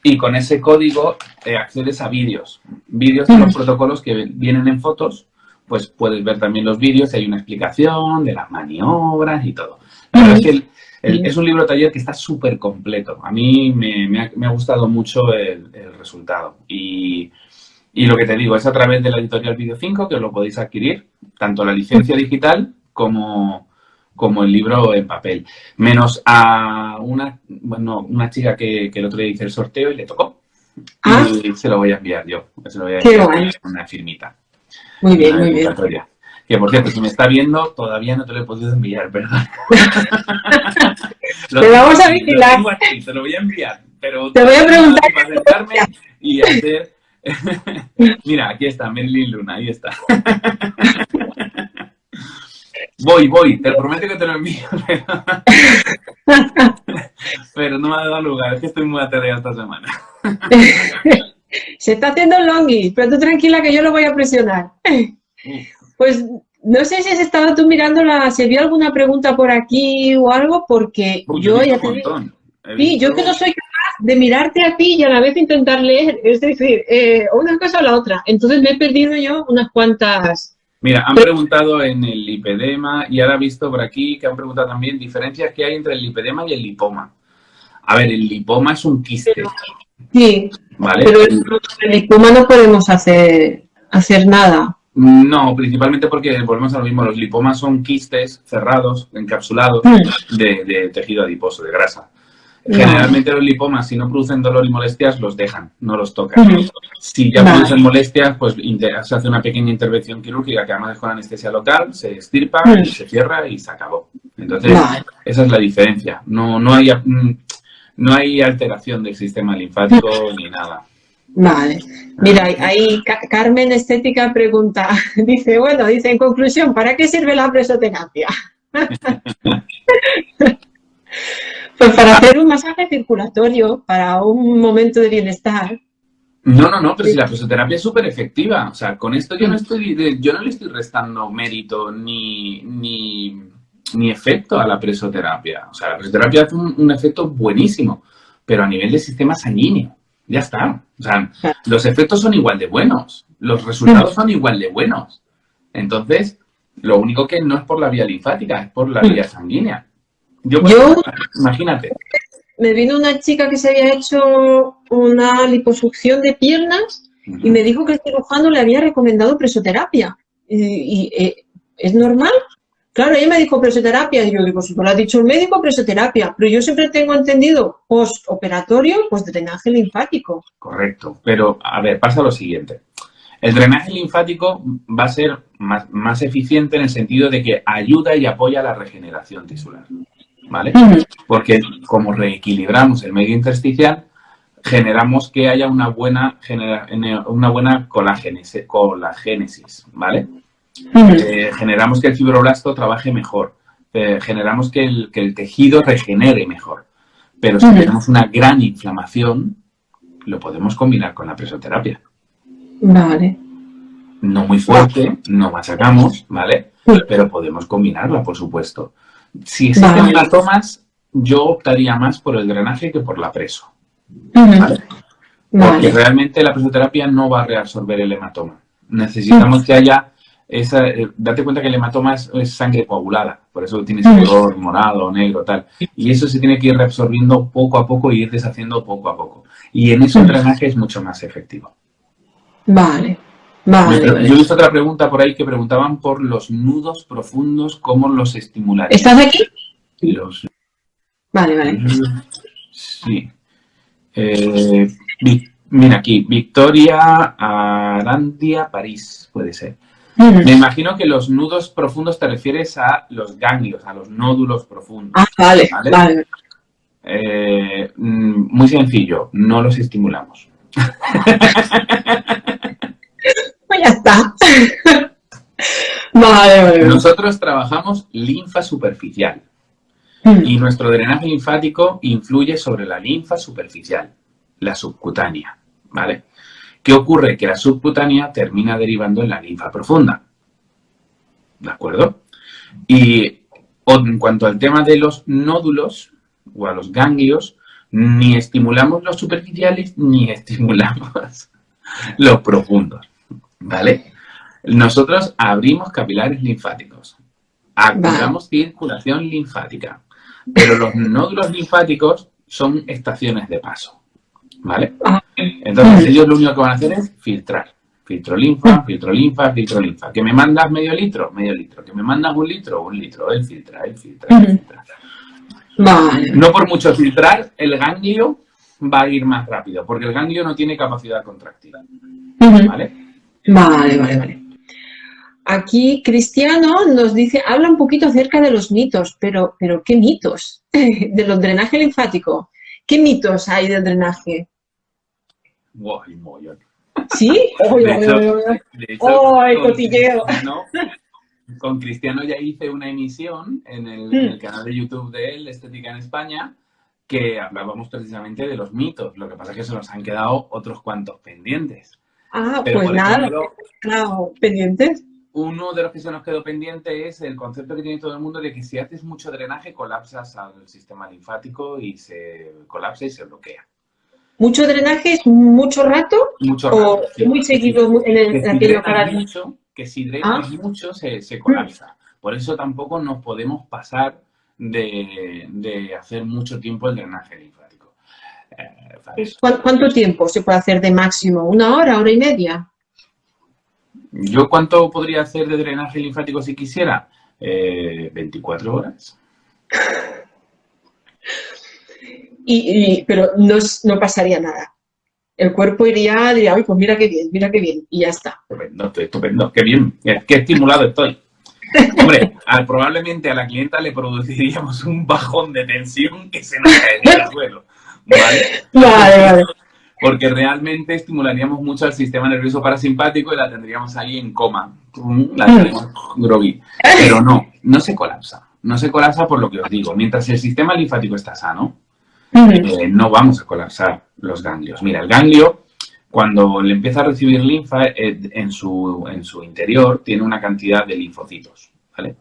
Y con ese código accedes a vídeos. Vídeos de los protocolos que vienen en fotos, pues puedes ver también los vídeos y hay una explicación de las maniobras y todo. La verdad es que es un libro taller que está súper completo. A mí me ha gustado mucho el resultado. Y lo que te digo, es a través de la editorial Video 5 que os lo podéis adquirir, tanto la licencia digital como el libro en papel. Menos a una chica que el otro día hice el sorteo y le tocó. Y se lo voy a enviar yo. Se lo voy a enviar una firmita. Muy bien, muy bien. Que, por cierto, si me está viendo, todavía no te lo he podido enviar, ¿verdad? Te vamos a vigilar. Te lo voy a enviar, pero te voy a preguntar para sentarme y hacer... Mira, aquí está, Merlin Luna, ahí está. Voy, te prometo que te lo envío. Pero no me ha dado lugar, es que estoy muy atareado esta semana. Se está haciendo el longis, pero tú tranquila que yo lo voy a presionar. Pues no sé si has estado tú mirándola, si vio alguna pregunta por aquí o algo, porque Uy, yo he yo visto ya un te digo, montón. He sí, yo que visto... no soy capaz de mirarte a ti y a la vez intentar leer, es decir, una cosa o la otra. Entonces me he perdido yo unas cuantas. Mira, han preguntado en el lipedema y ahora he visto por aquí que han preguntado también diferencias que hay entre el lipedema y el lipoma. A ver, el lipoma es un quiste, Sí, ¿vale? pero el lipoma no podemos hacer nada. No, principalmente porque volvemos a lo mismo, los lipomas son quistes cerrados, encapsulados de tejido adiposo, de grasa. Vale. Generalmente los lipomas, si no producen dolor y molestias, los dejan, no los tocan. Ujú. Si ya Vale. producen molestias, pues se hace una pequeña intervención quirúrgica que además es con anestesia local, se extirpa y se cierra y se acabó. Entonces, Vale. esa es la diferencia. No hay alteración del sistema linfático ni nada. Vale. Mira, ahí Carmen Estética pregunta, dice, en conclusión, ¿para qué sirve la presoterapia? Pues para hacer un masaje circulatorio, para un momento de bienestar. No, pero si la presoterapia es súper efectiva. O sea, con esto yo no le estoy restando mérito ni efecto a la presoterapia. O sea, la presoterapia hace un efecto buenísimo, pero a nivel del sistema sanguíneo. Ya está. O sea, los efectos son igual de buenos, los resultados son igual de buenos. Entonces, lo único que no es por la vía linfática, es por la vía sanguínea. Imagínate. Me vino una chica que se había hecho una liposucción de piernas y me dijo que el cirujano le había recomendado presoterapia. ¿Es normal? Claro, ella me dijo presoterapia y yo digo, si tú lo ha dicho el médico, presoterapia. Pero yo siempre tengo entendido postoperatorio, pues drenaje linfático. Correcto. Pero, a ver, pasa lo siguiente. El drenaje linfático va a ser más eficiente en el sentido de que ayuda y apoya la regeneración tisular, ¿vale? Porque como reequilibramos el medio intersticial, generamos que haya una buena colagénesis, ¿vale? Generamos que el fibroblasto trabaje mejor, generamos que el tejido regenere mejor. Pero si tenemos una gran inflamación, lo podemos combinar con la presoterapia. Vale. No muy fuerte, no machacamos, ¿vale? Pero podemos combinarla, por supuesto. Si existen hematomas, yo optaría más por el drenaje que por la preso. ¿Vale? Porque realmente la presoterapia no va a reabsorber el hematoma. Necesitamos que haya esa... date cuenta que el hematoma es sangre coagulada, por eso tiene ese color morado, negro, tal. Y eso se tiene que ir reabsorbiendo poco a poco y ir deshaciendo poco a poco. Y en eso el drenaje es mucho más efectivo. Vale. Yo he visto otra pregunta por ahí que preguntaban por los nudos profundos, ¿cómo los estimularían? ¿Estás aquí? Vale. Sí. Mira aquí, Victoria Arandia, París, puede ser. Me imagino que los nudos profundos te refieres a los ganglios, a los nódulos profundos. Ah, vale. Muy sencillo, no los estimulamos. Pues ya está. Vale. Nosotros trabajamos linfa superficial y nuestro drenaje linfático influye sobre la linfa superficial, la subcutánea, ¿vale? ¿Qué ocurre? Que la subcutánea termina derivando en la linfa profunda, ¿de acuerdo? Y en cuanto al tema de los nódulos o a los ganglios, ni estimulamos los superficiales ni estimulamos los profundos, ¿vale? Nosotros abrimos capilares linfáticos, activamos circulación linfática, pero los nódulos linfáticos son estaciones de paso, ¿vale? Entonces ellos lo único que van a hacer es filtrar. Filtro linfa, filtro linfa, filtro linfa. ¿Que me mandas medio litro? Medio litro. ¿Que me mandas un litro? Un litro. Él filtra. Vale. No por mucho filtrar, el ganglio va a ir más rápido, porque el ganglio no tiene capacidad contractiva. ¿Vale? Vale. Aquí Cristiano nos dice, habla un poquito acerca de los mitos, pero ¿qué mitos? De los drenaje linfático. ¿Qué mitos hay del drenaje? Wow, hay un mogollón. ¿Sí? De hecho, cotilleo! Con Cristiano ya hice una emisión en el canal de YouTube de él, Estética en España, que hablábamos precisamente de los mitos. Lo que pasa es que se nos han quedado otros cuantos pendientes. Ah, pero pues nada, ejemplo, claro, pendientes. uno de los que se nos quedó pendiente es el concepto que tiene todo el mundo de que si haces mucho drenaje colapsas al sistema linfático y se colapsa y se bloquea. ¿Mucho drenaje es mucho rato? Mucho ¿O rato, sí. muy seguido en aquello para... Que si drenas mucho se colapsa. Por eso tampoco nos podemos pasar de hacer mucho tiempo el drenaje linfático. ¿Cuánto tiempo se puede hacer de máximo? ¿Una hora, hora y media? ¿Yo cuánto podría hacer de drenaje linfático si quisiera? 24 horas. Pero no pasaría nada. El cuerpo diría, uy, pues mira qué bien, y ya está. Estupendo, qué bien, qué estimulado estoy. Hombre, probablemente a la clienta le produciríamos un bajón de tensión que se nos caería al suelo, ¿vale? Vale. Porque realmente estimularíamos mucho al sistema nervioso parasimpático y la tendríamos ahí en coma, la tendríamos groggy. Pero no se colapsa. No se colapsa por lo que os digo. Mientras el sistema linfático está sano, no vamos a colapsar los ganglios. Mira, el ganglio, cuando le empieza a recibir linfa, en su interior tiene una cantidad de linfocitos, ¿vale?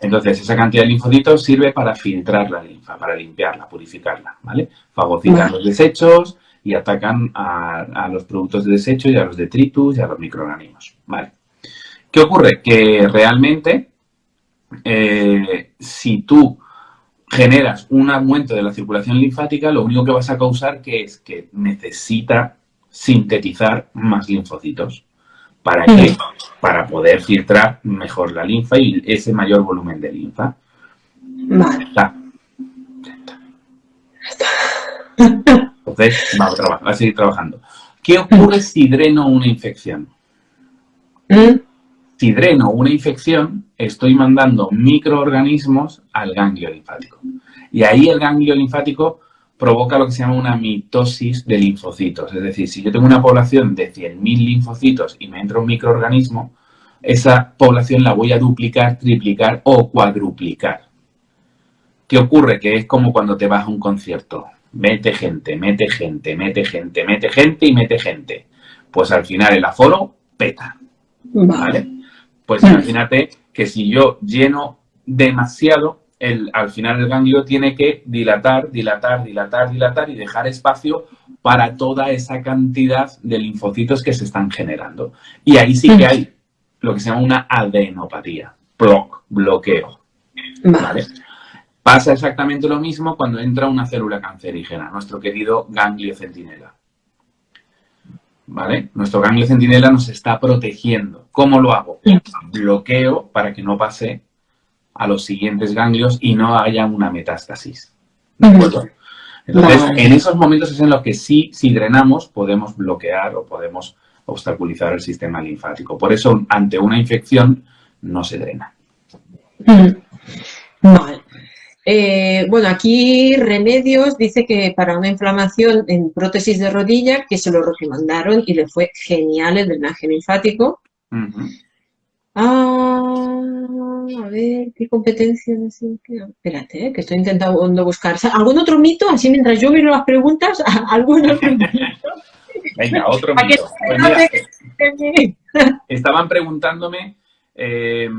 Entonces, esa cantidad de linfocitos sirve para filtrar la linfa, para limpiarla, purificarla, ¿vale? Fagocitan los desechos y atacan a los productos de desecho y a los detritus y a los microorganismos, ¿vale? ¿Qué ocurre? Que realmente, si tú generas un aumento de la circulación linfática, lo único que vas a causar es que necesita sintetizar más linfocitos. ¿Para qué? Para poder filtrar mejor la linfa y ese mayor volumen de linfa. Vale. Entonces, va a seguir trabajando. ¿Qué ocurre si dreno una infección? Si dreno una infección, estoy mandando microorganismos al ganglio linfático. Y ahí el ganglio linfático provoca lo que se llama una mitosis de linfocitos. Es decir, si yo tengo una población de 100.000 linfocitos y me entra un microorganismo, esa población la voy a duplicar, triplicar o cuadruplicar. ¿Qué ocurre? Que es como cuando te vas a un concierto. Mete gente, mete gente, mete gente, mete gente y mete gente. Pues al final el aforo peta. ¿Vale? Pues imagínate que si yo lleno demasiado, al final el ganglio tiene que dilatar y dejar espacio para toda esa cantidad de linfocitos que se están generando. Y ahí sí que hay lo que se llama una adenopatía, bloqueo. ¿Vale? Pasa exactamente lo mismo cuando entra una célula cancerígena, nuestro querido ganglio centinela. ¿Vale? Nuestro ganglio centinela nos está protegiendo. ¿Cómo lo hago? Bloqueo para que no pase a los siguientes ganglios y no haya una metástasis. ¿De acuerdo? Entonces, en esos momentos es en los que si drenamos, podemos bloquear o podemos obstaculizar el sistema linfático. Por eso, ante una infección, no se drena. Vale. Bueno, aquí Remedios dice que para una inflamación en prótesis de rodilla, que se lo recomendaron y le fue genial el drenaje linfático. A ver, ¿qué competencia? Espérate, que estoy intentando buscar. ¿Algún otro mito? Así mientras yo miro las preguntas, ¿algún otro mito? Venga, otro mito. Pues mira, estaban preguntándome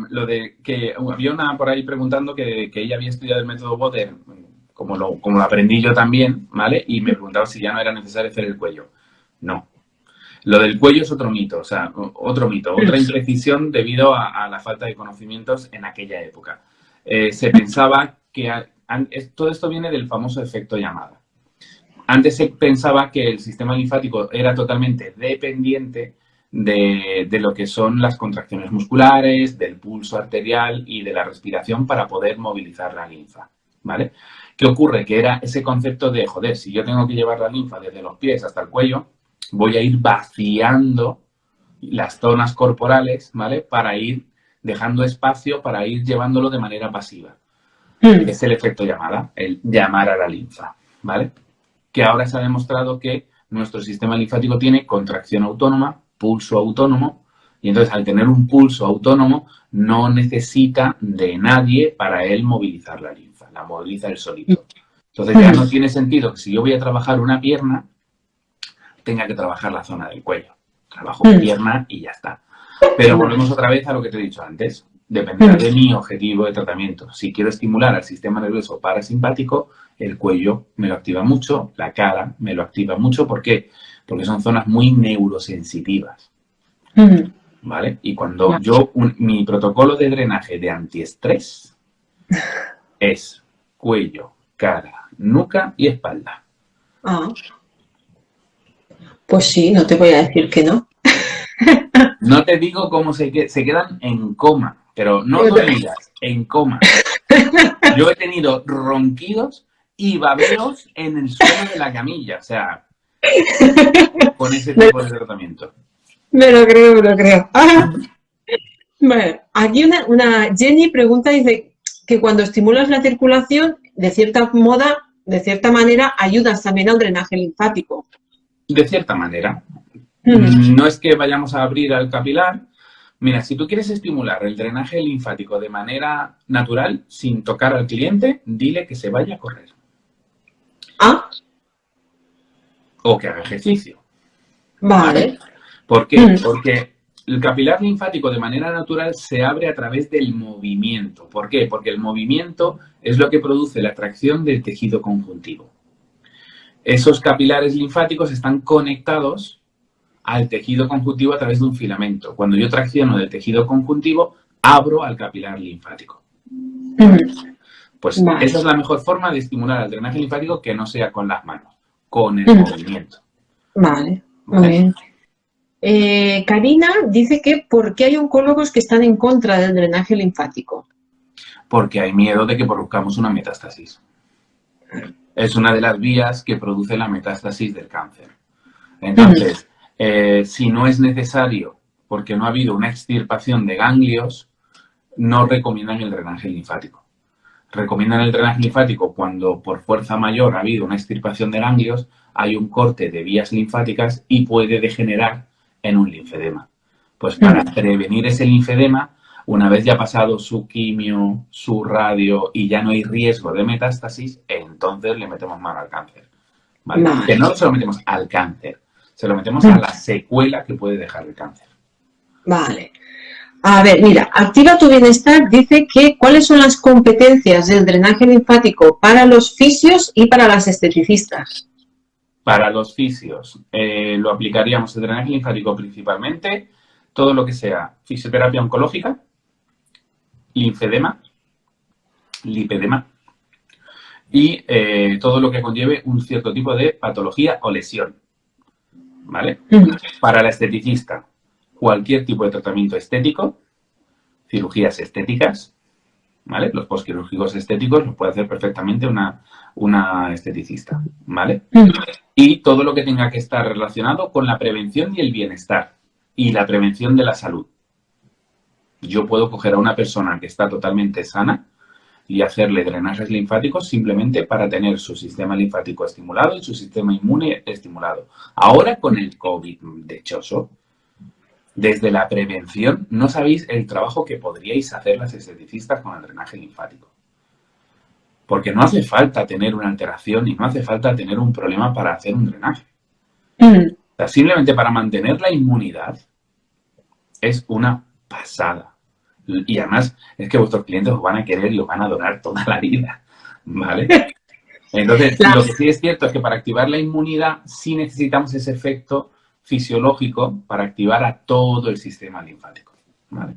lo de que había una por ahí preguntando que ella había estudiado el método Boder, como lo aprendí yo también, ¿vale? Y me preguntaba si ya no era necesario hacer el cuello. No. Lo del cuello es otro mito, otra imprecisión debido a la falta de conocimientos en aquella época. Se pensaba que todo esto viene del famoso efecto llamada. Antes se pensaba que el sistema linfático era totalmente dependiente de lo que son las contracciones musculares, del pulso arterial y de la respiración para poder movilizar la linfa, ¿vale? ¿Qué ocurre? Que era ese concepto de, joder, si yo tengo que llevar la linfa desde los pies hasta el cuello, voy a ir vaciando las zonas corporales, ¿vale? Para ir dejando espacio, para ir llevándolo de manera pasiva. Es el efecto llamada, el llamar a la linfa, ¿vale? Que ahora se ha demostrado que nuestro sistema linfático tiene contracción autónoma, pulso autónomo, y entonces al tener un pulso autónomo no necesita de nadie para él movilizar la linfa, la moviliza él solito. Entonces ya no tiene sentido que si yo voy a trabajar una pierna, tenga que trabajar la zona del cuello. Trabajo pierna y ya está. Pero volvemos otra vez a lo que te he dicho antes. Dependerá de mi objetivo de tratamiento. Si quiero estimular al sistema nervioso parasimpático, el cuello me lo activa mucho, la cara me lo activa mucho. ¿Por qué? Porque son zonas muy neurosensitivas. ¿Vale? Y cuando mi protocolo de drenaje de antiestrés es cuello, cara, nuca y espalda. Ah. Pues sí, no te voy a decir que no. No te digo cómo se quedan en coma, pero no dormidas, en coma. Yo he tenido ronquidos y babeos en el suelo de la camilla, o sea, con ese tipo de tratamiento. Me lo creo. Ah. Bueno, aquí una Jenny pregunta, dice que cuando estimulas la circulación, de cierta manera, ayudas también al drenaje linfático. De cierta manera. No es que vayamos a abrir al capilar. Mira, si tú quieres estimular el drenaje linfático de manera natural, sin tocar al cliente, dile que se vaya a correr. Ah. O que haga ejercicio. Vale. ¿Por qué? Porque el capilar linfático de manera natural se abre a través del movimiento. ¿Por qué? Porque el movimiento es lo que produce la atracción del tejido conjuntivo. Esos capilares linfáticos están conectados al tejido conjuntivo a través de un filamento. Cuando yo tracciono del tejido conjuntivo, abro al capilar linfático. Pues esa es la mejor forma de estimular el drenaje linfático, que no sea con las manos, con el movimiento. Vale, muy bien. Karina dice que ¿por qué hay oncólogos que están en contra del drenaje linfático? Porque hay miedo de que produzcamos una metástasis. Es una de las vías que produce la metástasis del cáncer. Entonces, si no es necesario, porque no ha habido una extirpación de ganglios, no recomiendan el drenaje linfático. Recomiendan el drenaje linfático cuando por fuerza mayor ha habido una extirpación de ganglios, hay un corte de vías linfáticas y puede degenerar en un linfedema. Pues para prevenir ese linfedema, una vez ya ha pasado su quimio, su radio y ya no hay riesgo de metástasis, entonces le metemos mano al cáncer. ¿Vale? Que no se lo metemos al cáncer, se lo metemos a la secuela que puede dejar el cáncer. Vale. A ver, mira, Activa tu Bienestar dice que ¿cuáles son las competencias del drenaje linfático para los fisios y para las esteticistas? Para los fisios, lo aplicaríamos el drenaje linfático principalmente, todo lo que sea fisioterapia oncológica, linfedema, lipedema y todo lo que conlleve un cierto tipo de patología o lesión. ¿Vale? Para la esteticista, cualquier tipo de tratamiento estético, cirugías estéticas, ¿vale? Los postquirúrgicos estéticos los puede hacer perfectamente una esteticista, ¿vale? Y todo lo que tenga que estar relacionado con la prevención y el bienestar y la prevención de la salud. Yo puedo coger a una persona que está totalmente sana y hacerle drenajes linfáticos simplemente para tener su sistema linfático estimulado y su sistema inmune estimulado. Ahora con el COVID, dichoso, desde la prevención, no sabéis el trabajo que podríais hacer las esteticistas con el drenaje linfático. Porque no hace falta tener una alteración y no hace falta tener un problema para hacer un drenaje. O sea, simplemente para mantener la inmunidad es una pasada. Y además es que vuestros clientes os van a querer y os van a adorar toda la vida, ¿vale? Entonces, lo que sí es cierto es que para activar la inmunidad sí necesitamos ese efecto fisiológico para activar a todo el sistema linfático, ¿vale?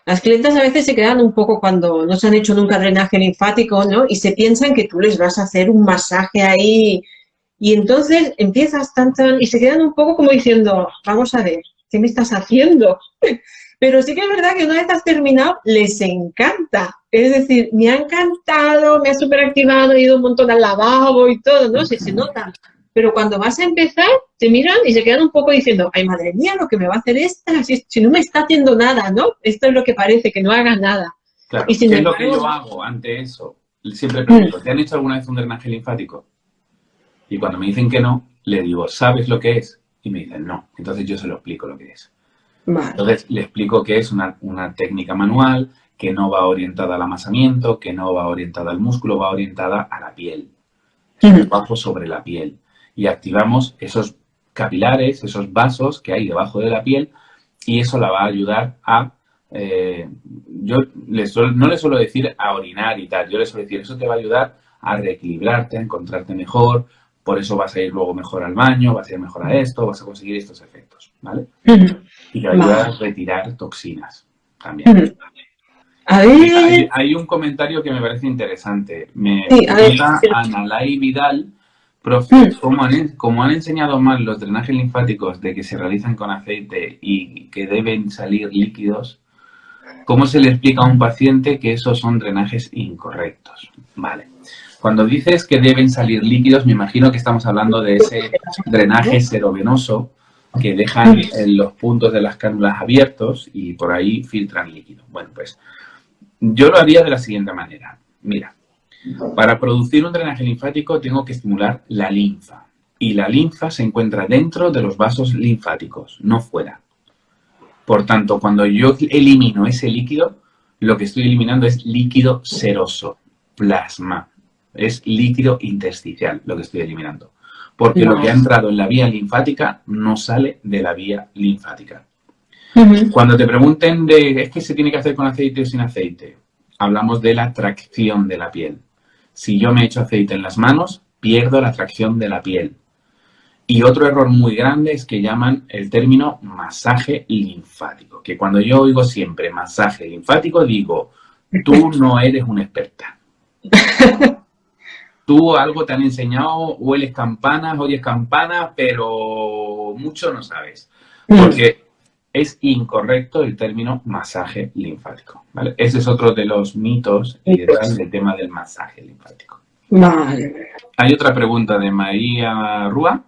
Las clientas a veces se quedan un poco cuando no se han hecho nunca drenaje linfático, ¿no? Y se piensan que tú les vas a hacer un masaje ahí y entonces empiezas y se quedan un poco como diciendo, vamos a ver, ¿qué me estás haciendo? Pero sí que es verdad que una vez has terminado, les encanta. Es decir, me ha encantado, me ha superactivado, he ido un montón al lavabo y todo, ¿no? Se nota. Pero cuando vas a empezar, te miran y se quedan un poco diciendo, ay, madre mía, lo que me va a hacer esta, si no me está haciendo nada, ¿no? Esto es lo que parece, que no hagas nada. Claro, ¿qué es lo que yo hago ante eso? Siempre pregunto, ¿te han hecho alguna vez un drenaje linfático? Y cuando me dicen que no, le digo, ¿sabes lo que es? Y me dicen, no. Entonces yo se lo explico lo que es. Vale. Entonces le explico que es una técnica manual, que no va orientada al amasamiento, que no va orientada al músculo, va orientada a la piel. Es un trabajo sobre la piel. Y activamos esos capilares, esos vasos que hay debajo de la piel y eso la va a ayudar a... yo no le suelo decir a orinar y tal, yo le suelo decir, eso te va a ayudar a reequilibrarte, a encontrarte mejor, por eso vas a ir luego mejor al baño, vas a ir mejor a esto, vas a conseguir estos efectos, ¿vale? Y te va a ayudar a retirar toxinas también. A ver. Hay un comentario que me parece interesante. Me Sí, a ver. pregunta Analay Vidal, profe, ¿cómo han enseñado mal los drenajes linfáticos de que se realizan con aceite y que deben salir líquidos? ¿Cómo se le explica a un paciente que esos son drenajes incorrectos? Vale. Cuando dices que deben salir líquidos, me imagino que estamos hablando de ese drenaje serovenoso que dejan los puntos de las cánulas abiertos y por ahí filtran líquido. Bueno, pues yo lo haría de la siguiente manera. Mira, para producir un drenaje linfático tengo que estimular la linfa. Y la linfa se encuentra dentro de los vasos linfáticos, no fuera. Por tanto, cuando yo elimino ese líquido, lo que estoy eliminando es líquido seroso, plasma. Es líquido intersticial lo que estoy eliminando. Porque lo que ha entrado en la vía linfática no sale de la vía linfática. Cuando te pregunten de ¿es que se tiene que hacer con aceite o sin aceite? Hablamos de la tracción de la piel. Si yo me echo aceite en las manos, pierdo la tracción de la piel. Y otro error muy grande es que llaman el término masaje linfático. Que cuando yo oigo siempre masaje linfático, digo, tú no eres una experta. Tú algo te han enseñado, hueles campanas, oyes campanas, pero mucho no sabes. Porque es incorrecto el término masaje linfático, ¿vale? Ese es otro de los mitos y detrás del tema del masaje linfático. Vale. Hay otra pregunta de María Rúa.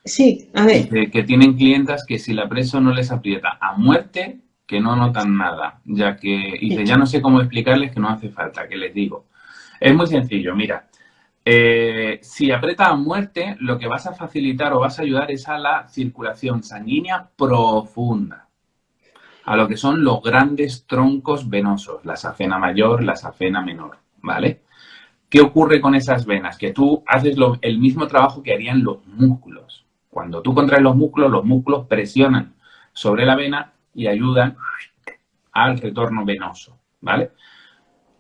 Sí, a ver. Dice que tienen clientas que si la preso no les aprieta a muerte, que no notan nada, ya que, dice, ya no sé cómo explicarles que no hace falta, que les digo. Es muy sencillo, mira. Si aprieta a muerte, lo que vas a facilitar o vas a ayudar es a la circulación sanguínea profunda, a lo que son los grandes troncos venosos, la safena mayor, la safena menor, ¿vale? ¿Qué ocurre con esas venas? Que tú haces el mismo trabajo que harían los músculos. Cuando tú contraes los músculos presionan sobre la vena y ayudan al retorno venoso, ¿vale?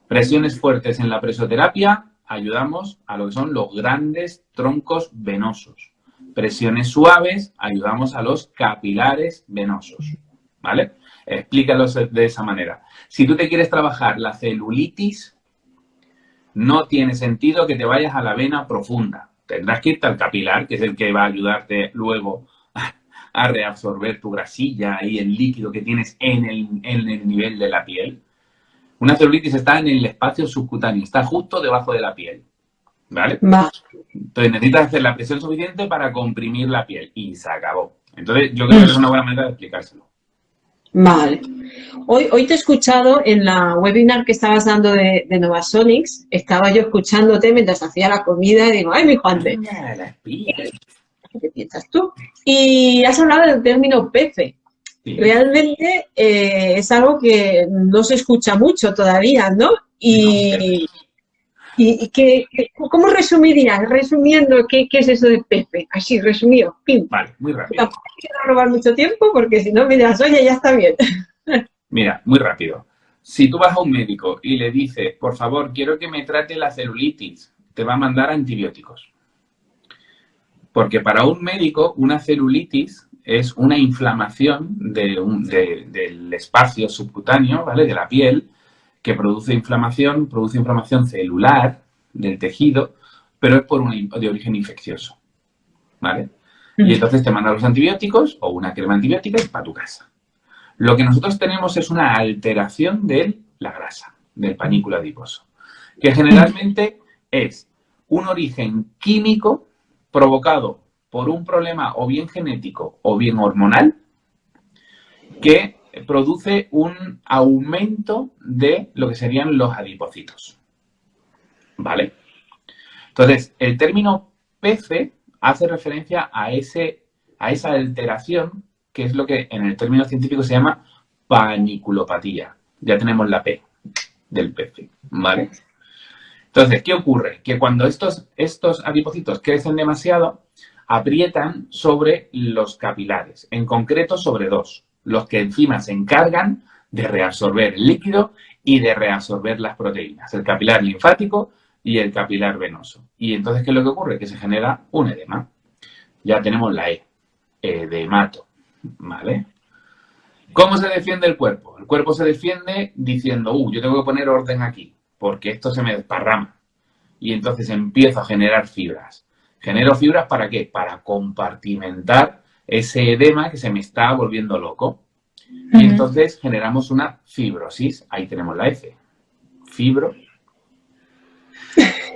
Presiones fuertes en la presoterapia, ayudamos a lo que son los grandes troncos venosos. Presiones suaves, ayudamos a los capilares venosos, ¿vale? Explícalos de esa manera. Si tú te quieres trabajar la celulitis, no tiene sentido que te vayas a la vena profunda. Tendrás que irte al capilar, que es el que va a ayudarte luego a reabsorber tu grasilla y el líquido que tienes en el nivel de la piel. Una celulitis está en el espacio subcutáneo, está justo debajo de la piel, ¿vale? Entonces necesitas hacer la presión suficiente para comprimir la piel y se acabó. Entonces yo creo que es una buena manera de explicárselo. Vale. Hoy te he escuchado en la webinar que estabas dando de Novasonics, estaba yo escuchándote mientras hacía la comida y digo, ¡ay, mi Juan! ¿Qué piensas tú? Y has hablado del término PF. Sí. Realmente es algo que no se escucha mucho todavía, ¿no? Y ¿cómo resumirías? Resumiendo, ¿qué es eso de PF? Así, resumido. ¡Pim! Vale, muy rápido. Tampoco quiero robar mucho tiempo porque si no me dirás, oye, ya está bien. Mira, muy rápido. Si tú vas a un médico y le dices, por favor, quiero que me trate la celulitis, te va a mandar antibióticos. Porque para un médico, una celulitis es una inflamación del espacio subcutáneo, ¿vale? De la piel, que produce inflamación celular del tejido, pero es de origen infeccioso, ¿vale? Y entonces te mandan los antibióticos o una crema antibiótica para tu casa. Lo que nosotros tenemos es una alteración de la grasa, del panículo adiposo, que generalmente es un origen químico provocado por un problema o bien genético o bien hormonal que produce un aumento de lo que serían los adipocitos, ¿vale? Entonces, el término PF hace referencia a esa alteración que es lo que en el término científico se llama paniculopatía. Ya tenemos la P del PF, ¿vale? Entonces, ¿qué ocurre? Que cuando estos adipocitos crecen demasiado, aprietan sobre los capilares, en concreto sobre dos. los que encima se encargan de reabsorber el líquido y de reabsorber las proteínas, el capilar linfático y el capilar venoso. Y entonces, ¿qué es lo que ocurre? Que se genera un edema. Ya tenemos la E, edemato, ¿vale? ¿Cómo se defiende el cuerpo? El cuerpo se defiende diciendo, yo tengo que poner orden aquí, porque esto se me desparrama. Y entonces empiezo a generar fibras. ¿Genero fibras para qué? Para compartimentar ese edema que se me está volviendo loco. Y entonces generamos una fibrosis. Ahí tenemos la F. Fibro.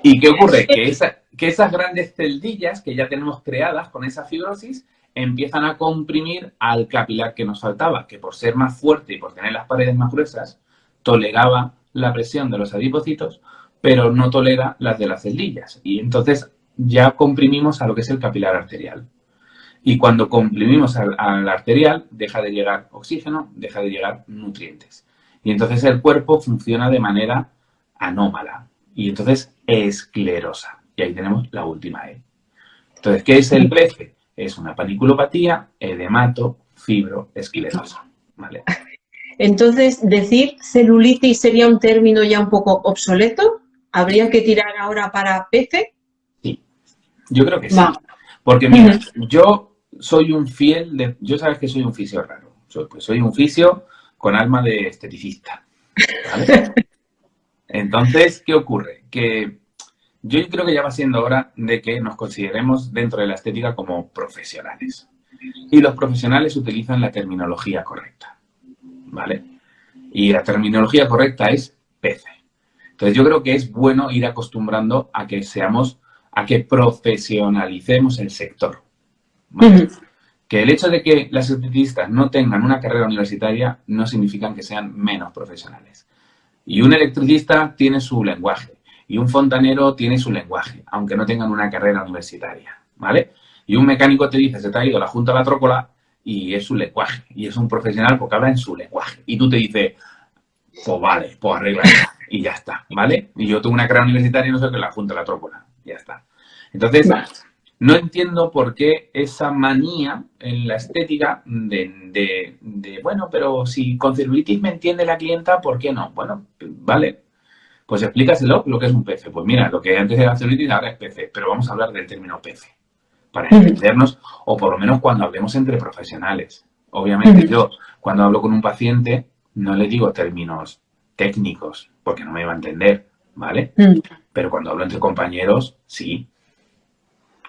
¿Y qué ocurre? Que esas grandes celdillas que ya tenemos creadas con esa fibrosis empiezan a comprimir al capilar que nos faltaba, que por ser más fuerte y por tener las paredes más gruesas, toleraba la presión de los adipocitos, pero no tolera las de las celdillas. Y entonces ya comprimimos a lo que es el capilar arterial. Y cuando comprimimos al arterial, deja de llegar oxígeno, deja de llegar nutrientes. Y entonces el cuerpo funciona de manera anómala. Y entonces esclerosa. Y ahí tenemos la última E. Entonces, ¿qué es el PF? Es una paniculopatía, edemato, fibroesclerosa. ¿Vale? Entonces, ¿decir celulitis sería un término ya un poco obsoleto? ¿Habría que tirar ahora para PF? Sí, yo creo que sí. Porque mira, yo soy un fiel yo sabes que soy un fisio raro. Soy un fisio con alma de esteticista. ¿Vale? Entonces, ¿qué ocurre? Que yo creo que ya va siendo hora de que nos consideremos dentro de la estética como profesionales. Y los profesionales utilizan la terminología correcta. ¿Vale? Y la terminología correcta es PC. Entonces, yo creo que es bueno ir acostumbrando a que profesionalicemos el sector. ¿Vale? Que el hecho de que las esteticistas no tengan una carrera universitaria no significa que sean menos profesionales. Y un electricista tiene su lenguaje. Y un fontanero tiene su lenguaje, aunque no tengan una carrera universitaria, ¿vale? Y un mecánico te dice, se te ha ido la junta a la trócola y es su lenguaje. Y es un profesional porque habla en su lenguaje. Y tú te dices, pues vale, pues arregla y ya está, ¿vale? Y yo tengo una carrera universitaria y no sé qué es la junta a la trócola, ya está. Entonces, no entiendo por qué esa manía en la estética de bueno, pero si con celulitis me entiende la clienta, ¿por qué no? Bueno, vale. Pues explícaselo lo que es un PC. Pues mira, lo que antes era celulitis ahora es PC, pero vamos a hablar del término PC para entendernos, o por lo menos cuando hablemos entre profesionales. Obviamente yo, cuando hablo con un paciente, no le digo términos técnicos, porque no me va a entender, ¿vale? Pero cuando hablo entre compañeros, sí.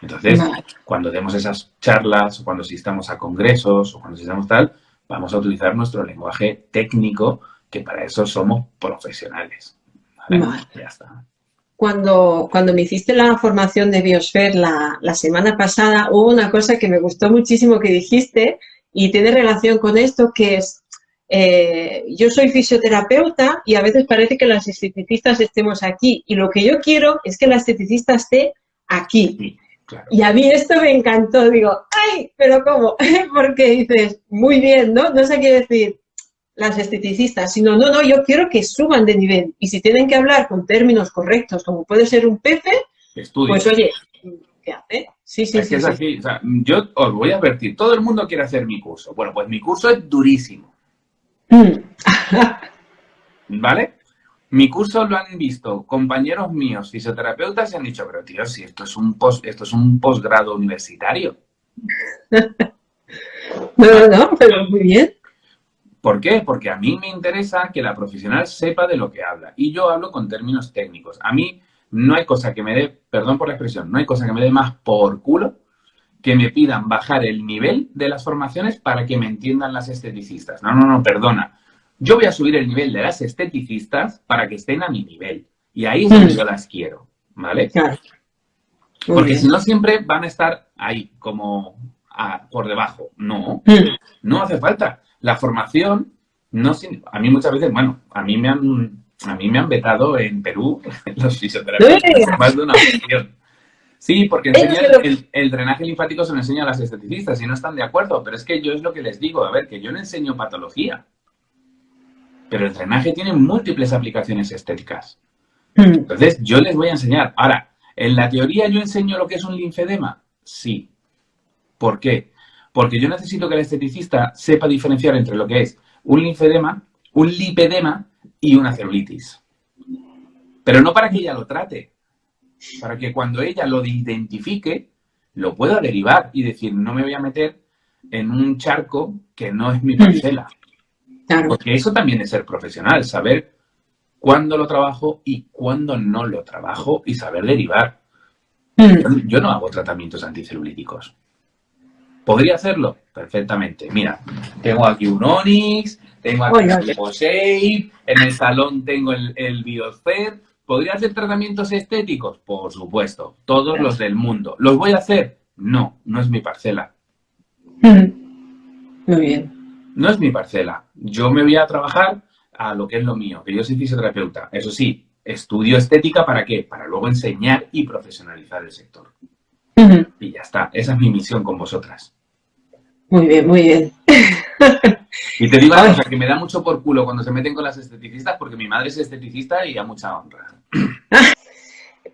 Entonces, cuando demos esas charlas, o cuando asistamos a congresos, o cuando asistamos tal, vamos a utilizar nuestro lenguaje técnico, que para eso somos profesionales. Vale. Ya está. Cuando me hiciste la formación de Biosphere la semana pasada, hubo una cosa que me gustó muchísimo que dijiste y tiene relación con esto, que es, yo soy fisioterapeuta y a veces parece que las esteticistas estemos aquí y lo que yo quiero es que la esteticista esté aquí. Sí, claro. Y a mí esto me encantó, digo, ¡ay! ¿Pero cómo? Porque dices, muy bien, ¿no? No sé qué decir las esteticistas, sino, no, yo quiero que suban de nivel. Y si tienen que hablar con términos correctos, como puede ser un PF, pues oye, ¿qué hace? Sí. Es así. O sea, yo os voy a advertir, todo el mundo quiere hacer mi curso. Bueno, pues mi curso es durísimo. ¿Vale? Mi curso lo han visto compañeros míos, fisioterapeutas, y han dicho, pero tío, si esto es un posgrado universitario. No, pero muy bien. ¿Por qué? Porque a mí me interesa que la profesional sepa de lo que habla. Y yo hablo con términos técnicos. A mí no hay cosa que me dé, perdón por la expresión, no hay cosa que me dé más por culo que me pidan bajar el nivel de las formaciones para que me entiendan las esteticistas. No, perdona. Yo voy a subir el nivel de las esteticistas para que estén a mi nivel. Y ahí es donde yo las quiero, ¿vale? Claro. Porque si no siempre van a estar ahí, como por debajo. No hace falta. La formación, a mí muchas veces, bueno, a mí me han vetado en Perú los fisioterapeutas más de una ocasión. Sí, porque el drenaje linfático se lo enseña a las esteticistas y no están de acuerdo, pero es que yo es lo que les digo, a ver, que yo no enseño patología, pero el drenaje tiene múltiples aplicaciones estéticas. Entonces, yo les voy a enseñar. Ahora, ¿en la teoría yo enseño lo que es un linfedema? Sí. ¿Por qué? Porque yo necesito que el esteticista sepa diferenciar entre lo que es un linfedema, un lipedema y una celulitis. Pero no para que ella lo trate, para que cuando ella lo identifique, lo pueda derivar y decir, no me voy a meter en un charco que no es mi parcela. Claro. Porque eso también es ser profesional, saber cuándo lo trabajo y cuándo no lo trabajo y saber derivar. Yo no hago tratamientos anticelulíticos. ¿Podría hacerlo? Perfectamente. Mira, tengo aquí un Onyx, tengo aquí un Liposave, en el salón tengo el Biosphere. ¿Podría hacer tratamientos estéticos? Por supuesto, todos los del mundo. ¿Los voy a hacer? No, no es mi parcela. Muy bien. No es mi parcela. Yo me voy a trabajar a lo que es lo mío, que yo soy fisioterapeuta. Eso sí, estudio estética, ¿para qué? Para luego enseñar y profesionalizar el sector. Y ya está. Esa es mi misión con vosotras. Muy bien, muy bien. Y te digo una cosa, que me da mucho por culo cuando se meten con las esteticistas, porque mi madre es esteticista y a mucha honra.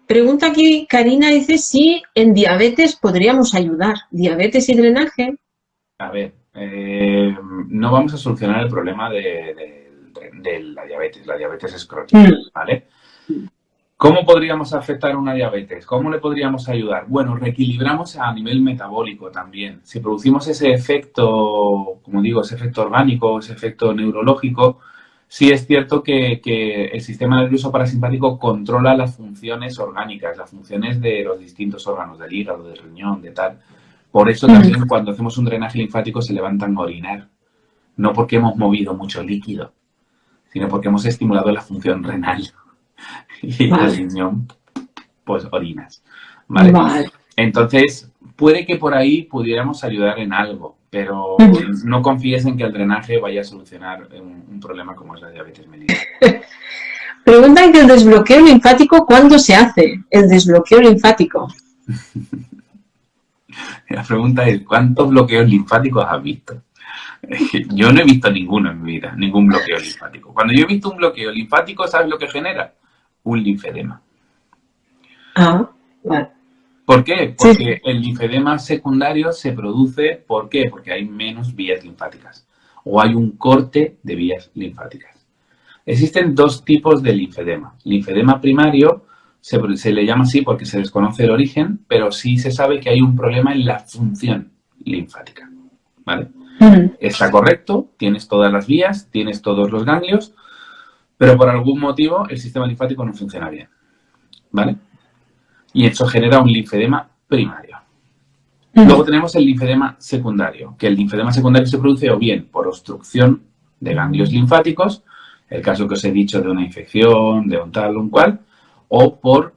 Pregunta aquí, Karina dice si en diabetes podríamos ayudar. ¿Diabetes y drenaje? A ver, no vamos a solucionar el problema de la diabetes. La diabetes es crónica, ¿vale? ¿Cómo podríamos afectar una diabetes? ¿Cómo le podríamos ayudar? Bueno, reequilibramos a nivel metabólico también. Si producimos ese efecto, como digo, ese efecto orgánico, ese efecto neurológico, sí es cierto que el sistema nervioso parasimpático controla las funciones orgánicas, las funciones de los distintos órganos, del hígado, del riñón, de tal. Por eso también cuando hacemos un drenaje linfático se levantan a orinar. No porque hemos movido mucho líquido, sino porque hemos estimulado la función renal. Y el riñón, pues orinas. ¿Vale? Entonces, puede que por ahí pudiéramos ayudar en algo, pero no confíes en que el drenaje vaya a solucionar un problema como es la diabetes mellitus. Preguntan que el desbloqueo linfático, ¿cuándo se hace? El desbloqueo linfático. La pregunta es, ¿cuántos bloqueos linfáticos has visto? Yo no he visto ninguno en mi vida, ningún bloqueo linfático. Cuando yo he visto un bloqueo linfático, ¿sabes lo que genera? Un linfedema. Ah, vale. ¿Por qué? Porque el linfedema secundario se produce, ¿por qué? Porque hay menos vías linfáticas o hay un corte de vías linfáticas. Existen dos tipos de linfedema. Linfedema primario se le llama así porque se desconoce el origen, pero sí se sabe que hay un problema en la función linfática. ¿Vale? Está correcto, tienes todas las vías, tienes todos los ganglios, pero por algún motivo el sistema linfático no funciona bien, ¿vale? Y eso genera un linfedema primario. Luego tenemos el linfedema secundario, que el linfedema secundario se produce o bien por obstrucción de ganglios linfáticos, el caso que os he dicho de una infección, de un tal o un cual, o por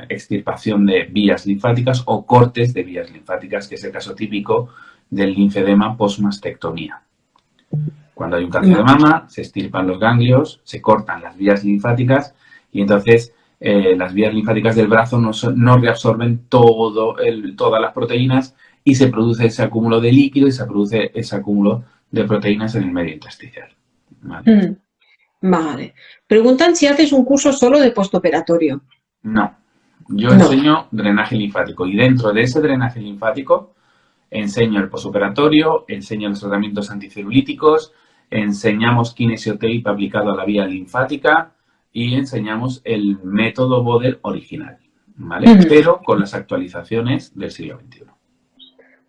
extirpación de vías linfáticas o cortes de vías linfáticas, que es el caso típico del linfedema postmastectomía. Cuando hay un cáncer de mama, se extirpan los ganglios, se cortan las vías linfáticas y entonces las vías linfáticas del brazo no reabsorben todas las proteínas y se produce ese acúmulo de líquido y se produce ese acúmulo de proteínas en el medio intersticial. ¿Vale? Vale. Preguntan si haces un curso solo de postoperatorio. No. Yo enseño drenaje linfático y dentro de ese drenaje linfático enseño el postoperatorio, enseño los tratamientos anticelulíticos, enseñamos kinesiotape aplicado a la vía linfática y enseñamos el método Boder original, ¿vale? Pero con las actualizaciones del siglo XXI.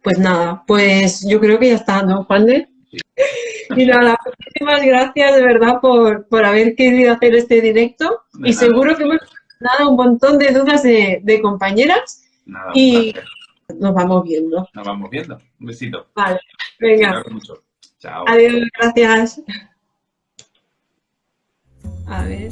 Pues nada, pues yo creo que ya está, ¿no, Juan de? Sí. Y nada, muchísimas gracias de verdad por haber querido hacer este directo. Y seguro que hemos dado un montón de dudas de compañeras. Nada, y nos vamos viendo. Nos vamos viendo. Un besito. Vale, venga. Mucho. Chao. Adiós, gracias. A ver.